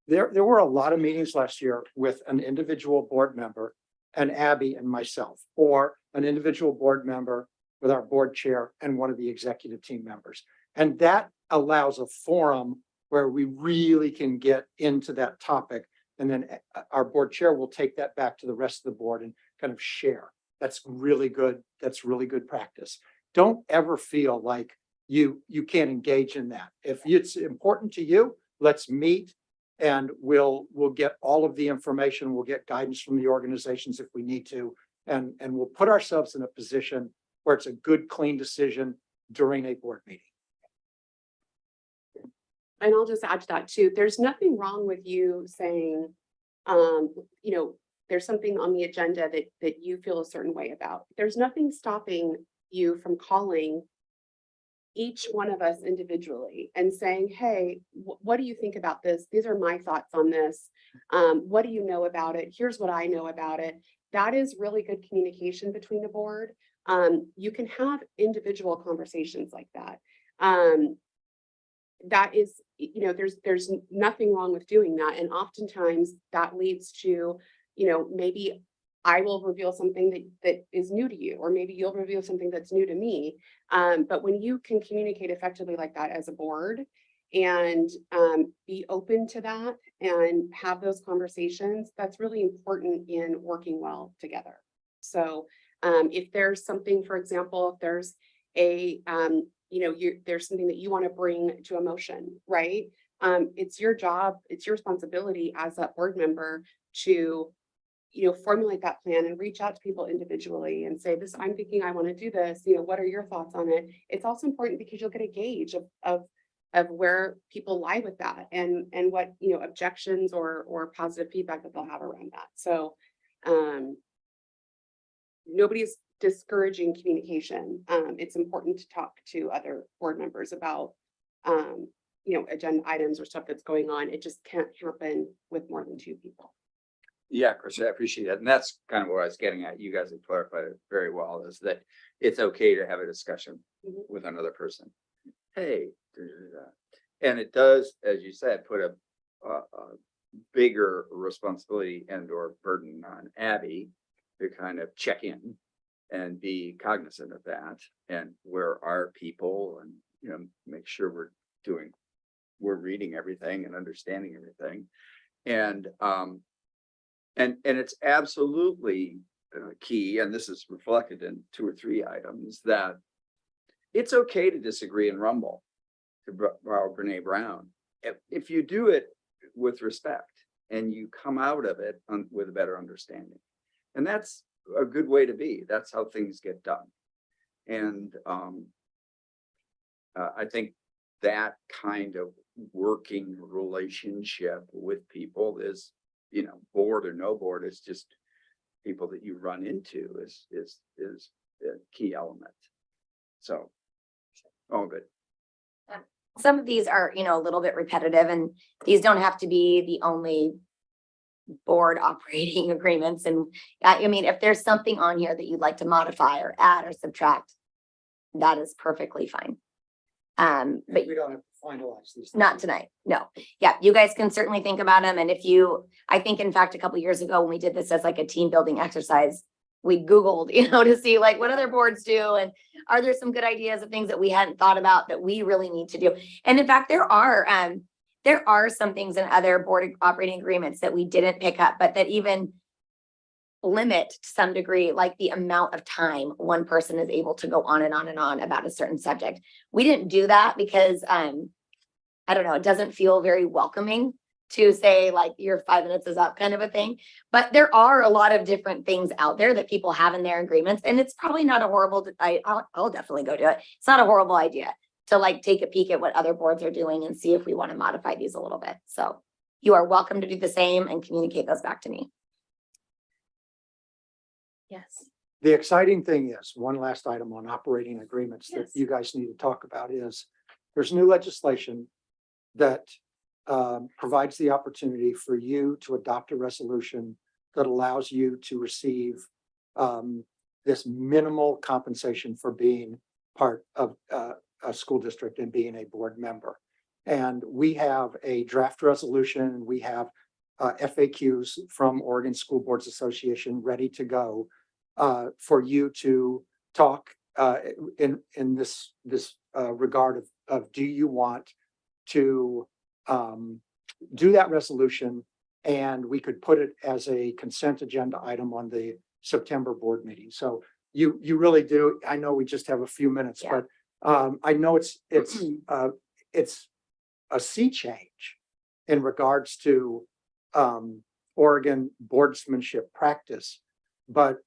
There were a lot of meetings last year with an individual board member and Abby and myself, or an individual board member with our board chair and one of the executive team members. And that allows a forum where we really can get into that topic. And then our board chair will take that back to the rest of the board and kind of share. That's really good. That's really good practice. Don't ever feel like you can't engage in that. If it's important to you, let's meet and we'll get all of the information. We'll get guidance from the organizations if we need to, and we'll put ourselves in a position where it's a good, clean decision during a board meeting. And I'll just add to that too. There's nothing wrong with you saying, there's something on the agenda that you feel a certain way about. There's nothing stopping you from calling each one of us individually and saying, hey, what do you think about this? These are my thoughts on this. What do you know about it? Here's what I know about it. That is really good communication between the board. You can have individual conversations like that. That is, there's nothing wrong with doing that. And oftentimes that leads to, maybe I will reveal something that is new to you, or maybe you'll reveal something that's new to me. But when you can communicate effectively like that as a board and be open to that and have those conversations, that's really important in working well together. So if there's something, for example, if there's a, there's something that you want to bring to a motion, right? It's your job, it's your responsibility as that board member to formulate that plan and reach out to people individually and say, this, I'm thinking I want to do this, what are your thoughts on it? It's also important because you'll get a gauge of where people lie with that and what, objections or positive feedback that they'll have around that. So nobody's discouraging communication. It's important to talk to other board members about, agenda items or stuff that's going on. It just can't happen with more than 2 people. Yeah, Chris, I appreciate that. And that's kind of what I was getting at. You guys have clarified it very well, is that it's okay to have a discussion with another person. Hey, and it does, as you said, put a bigger responsibility and or burden on Abby to kind of check in and be cognizant of that and where are people, and make sure we're reading everything and understanding everything. And And it's absolutely key, and this is reflected in 2 or 3 items, that it's okay to disagree and rumble, to borrow Brene Brown. If you do it with respect and you come out of it with a better understanding. And that's a good way to be. That's how things get done. And I think that kind of working relationship with people is, you know, board or no board, is just people that you run into is a key element. So, all good. Some of these are, you know, a little bit repetitive, and these don't have to be the only board operating agreements. And I mean, if there's something on here that you'd like to modify or add or subtract, that is perfectly fine. But We don't have to finalize these. not tonight, no. Yeah, you guys can certainly think about them, and if you, I think in fact, a couple years ago, when we did this as like a team building exercise, we Googled, you know, to see like what other boards do, and are there some good ideas of things that we hadn't thought about that we really need to do? And in fact, there are some things in other board operating agreements that we didn't pick up, but that even limit to some degree, like the amount of time one person is able to go on and on and on about a certain subject. We didn't do that because, I don't know, it doesn't feel very welcoming to say like your 5 minutes is up kind of a thing. But there are a lot of different things out there that people have in their agreements, and it's probably not a horrible, I'll definitely go do it. It's not a horrible idea to like take a peek at what other boards are doing and see if we want to modify these a little bit. So you are welcome to do the same and communicate those back to me. Yes. The exciting thing is, one last item on operating agreements that Yes. you guys need to talk about is, there's new legislation that provides the opportunity for you to adopt a resolution that allows you to receive this minimal compensation for being part of a school district and being a board member. And we have a draft resolution, we have FAQs from Oregon School Boards Association ready to go for you to talk in this regard of do you want to do that resolution, and we could put it as a consent agenda item on the September board meeting. So you really do. I know we just have a few minutes, Yeah. but I know it's a sea change in regards to Oregon boardsmanship practice. But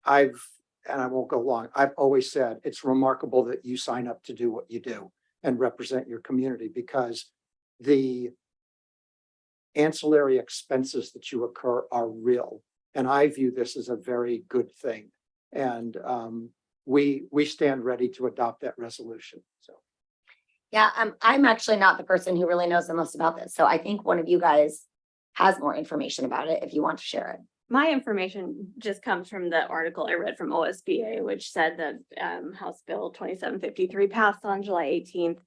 and I won't go long, I've always said it's remarkable that you sign up to do what you do and represent your community, because the ancillary expenses that you incur are real. And I view this as a very good thing. And we stand ready to adopt that resolution. So. Yeah, I'm actually not the person who really knows the most about this. So I think one of you guys has more information about it if you want to share it. My information just comes from the article I read from OSBA, which said that House Bill 2753 passed on July 18th.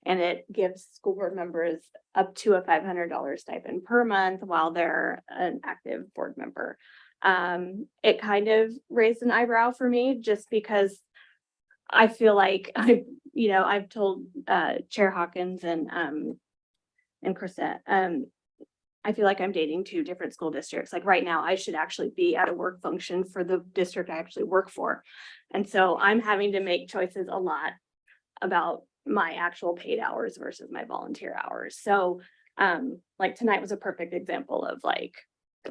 And it gives school board members up to a $500 stipend per month while they're an active board member. It kind of raised an eyebrow for me, just because I feel like I've told Chair Hawkins and Chrisette, I feel like I'm dating 2 different school districts. Like right now, I should actually be at a work function for the district I actually work for. And so I'm having to make choices a lot about my actual paid hours versus my volunteer hours. So like tonight was a perfect example of like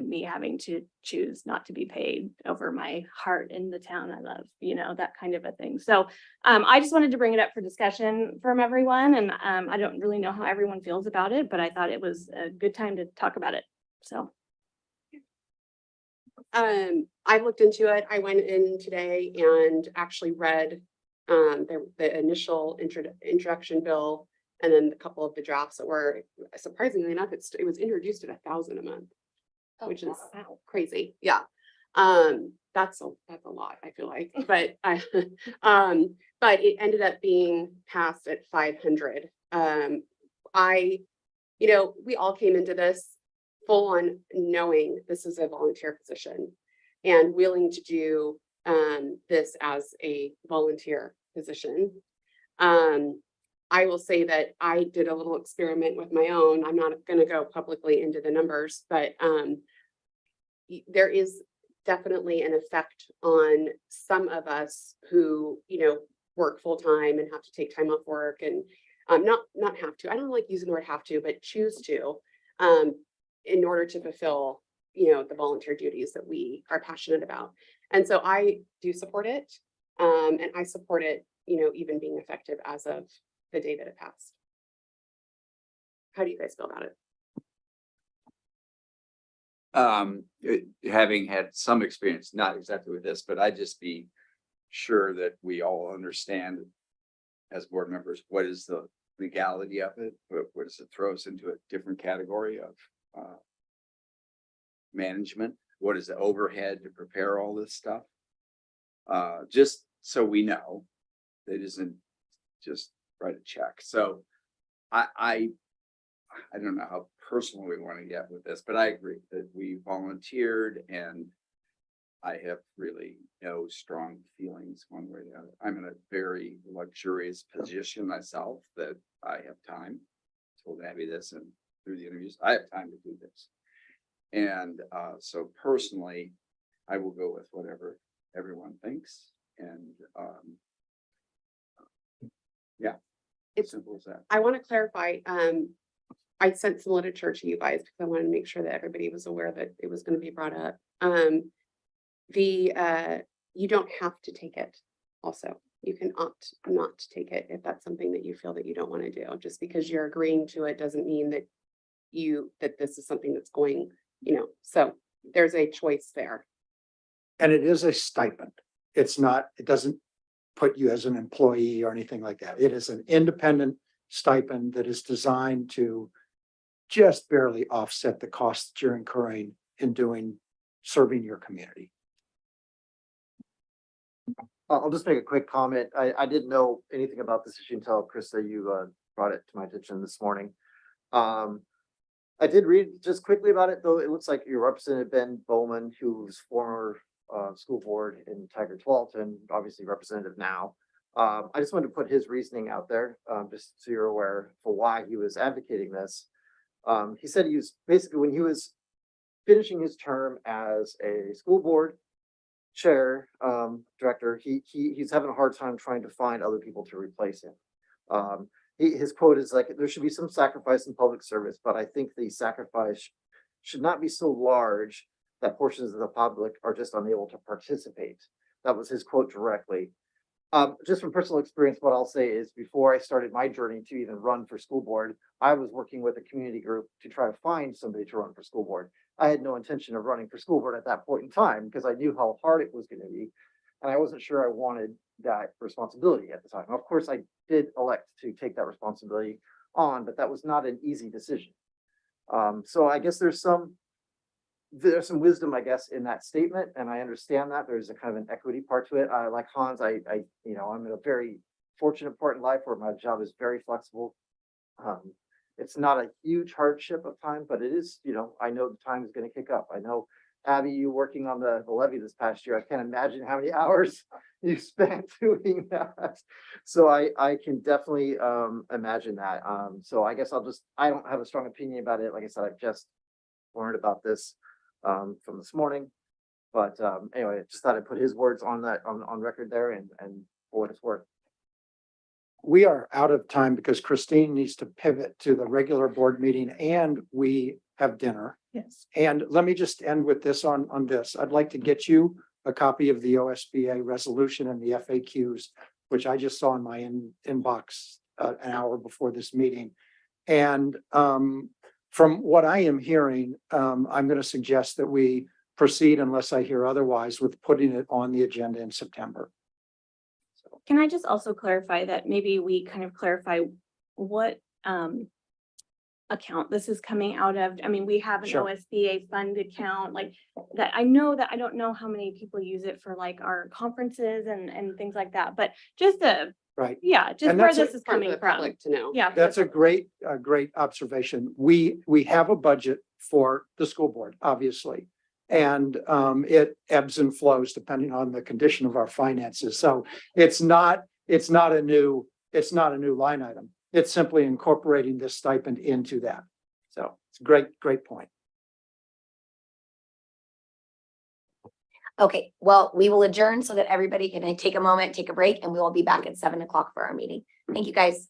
me having to choose not to be paid over my heart in the town I love, that kind of a thing. So I just wanted to bring it up for discussion from everyone. And I don't really know how everyone feels about it, but I thought it was a good time to talk about it. So. I've looked into it. I went in today and actually read the initial introduction bill, and then a couple of the drafts that were, surprisingly enough, it was introduced at $1,000 a month, which is crazy. Yeah. That's a lot, I feel like, but but it ended up being passed at 500. We all came into this full on knowing this is a volunteer position and willing to do this as a volunteer position. I will say that I did a little experiment with my own. I'm not going to go publicly into the numbers, but there is definitely an effect on some of us who, work full time and have to take time off work and not have to. I don't like using the word have to, but choose to, in order to fulfill, the volunteer duties that we are passionate about. And so I do support it. And I support it, even being effective as of the day that it passed. How do you guys feel about it? Having had some experience, not exactly with this, but I'd just be sure that we all understand as board members, what is the legality of it? What does it throw us into a different category of management? What is the overhead to prepare all this stuff? Just so we know, it isn't just write a check. So I don't know how personal we want to get with this, but I agree that we volunteered and I have really no strong feelings one way or the other. I'm in a very luxurious position myself that I have time. I told Abby this and through the interviews, I have time to do this. And so personally, I will go with whatever everyone thinks. And yeah, it's simple as that. I want to clarify, I sent some literature to you guys because I wanted to make sure that everybody was aware that it was going to be brought up. You don't have to take it also. You can opt not to take it if that's something that you feel that you don't want to do. Just because you're agreeing to it doesn't mean that that this is something that's going, so there's a choice there. And it is a stipend. It's not, it doesn't put you as an employee or anything like that. It is an independent stipend that is designed to just barely offset the costs that you're incurring in serving your community. I'll just make a quick comment. I didn't know anything about this issue until Krista, you brought it to my attention this morning. I did read just quickly about it, though. It looks like your representative Ben Bowman, who's former school board in Tiger 12th and obviously representative now. I just wanted to put his reasoning out there, just so you're aware for why he was advocating this. He said he was basically, when he was finishing his term as a school board chair, director, he's having a hard time trying to find other people to replace him. His quote is like, there should be some sacrifice in public service, but I think the sacrifice should not be so large that portions of the public are just unable to participate. That was his quote directly. Just from personal experience, what I'll say is before I started my journey to even run for school board, I was working with a community group to try to find somebody to run for school board. I had no intention of running for school board at that point in time because I knew how hard it was going to be. And I wasn't sure I wanted that responsibility at the time. Of course, I did elect to take that responsibility on, but that was not an easy decision. So I guess there's some wisdom, I guess, in that statement, and I understand that there's a kind of an equity part to it. Like Hans, I'm in a very fortunate part in life where my job is very flexible. It's not a huge hardship of time, but it is, I know the time is going to kick up. I know, Abby, you working on the levy this past year, I can't imagine how many hours you spent doing that. So I can definitely imagine that. So I guess I don't have a strong opinion about it. Like I said, I've just learned about this from this morning. But anyway, just thought I'd put his words on that on record there and for what it's worth. We are out of time because Christine needs to pivot to the regular board meeting and we have dinner. Yes. And let me just end with this on this. I'd like to get you a copy of the OSBA resolution and the FAQs, which I just saw in my inbox an hour before this meeting. And from what I am hearing, I'm going to suggest that we proceed unless I hear otherwise with putting it on the agenda in September. Can I just also clarify that maybe we kind of clarify what account this is coming out of? I mean, we have an Sure. OSBA fund account like that. I know that I don't know how many people use it for like our conferences and things like that, but just Right. yeah, just And where that's this is Part of coming the from. public to know. Yeah. That's a great observation. We have a budget for the school board, obviously. And it ebbs and flows depending on the condition of our finances. So it's not a new line item. It's simply incorporating this stipend into that. So it's a great point. Okay, well, we will adjourn so that everybody can take a moment, take a break, and we will be back at 7 o'clock for our meeting. Thank you, guys.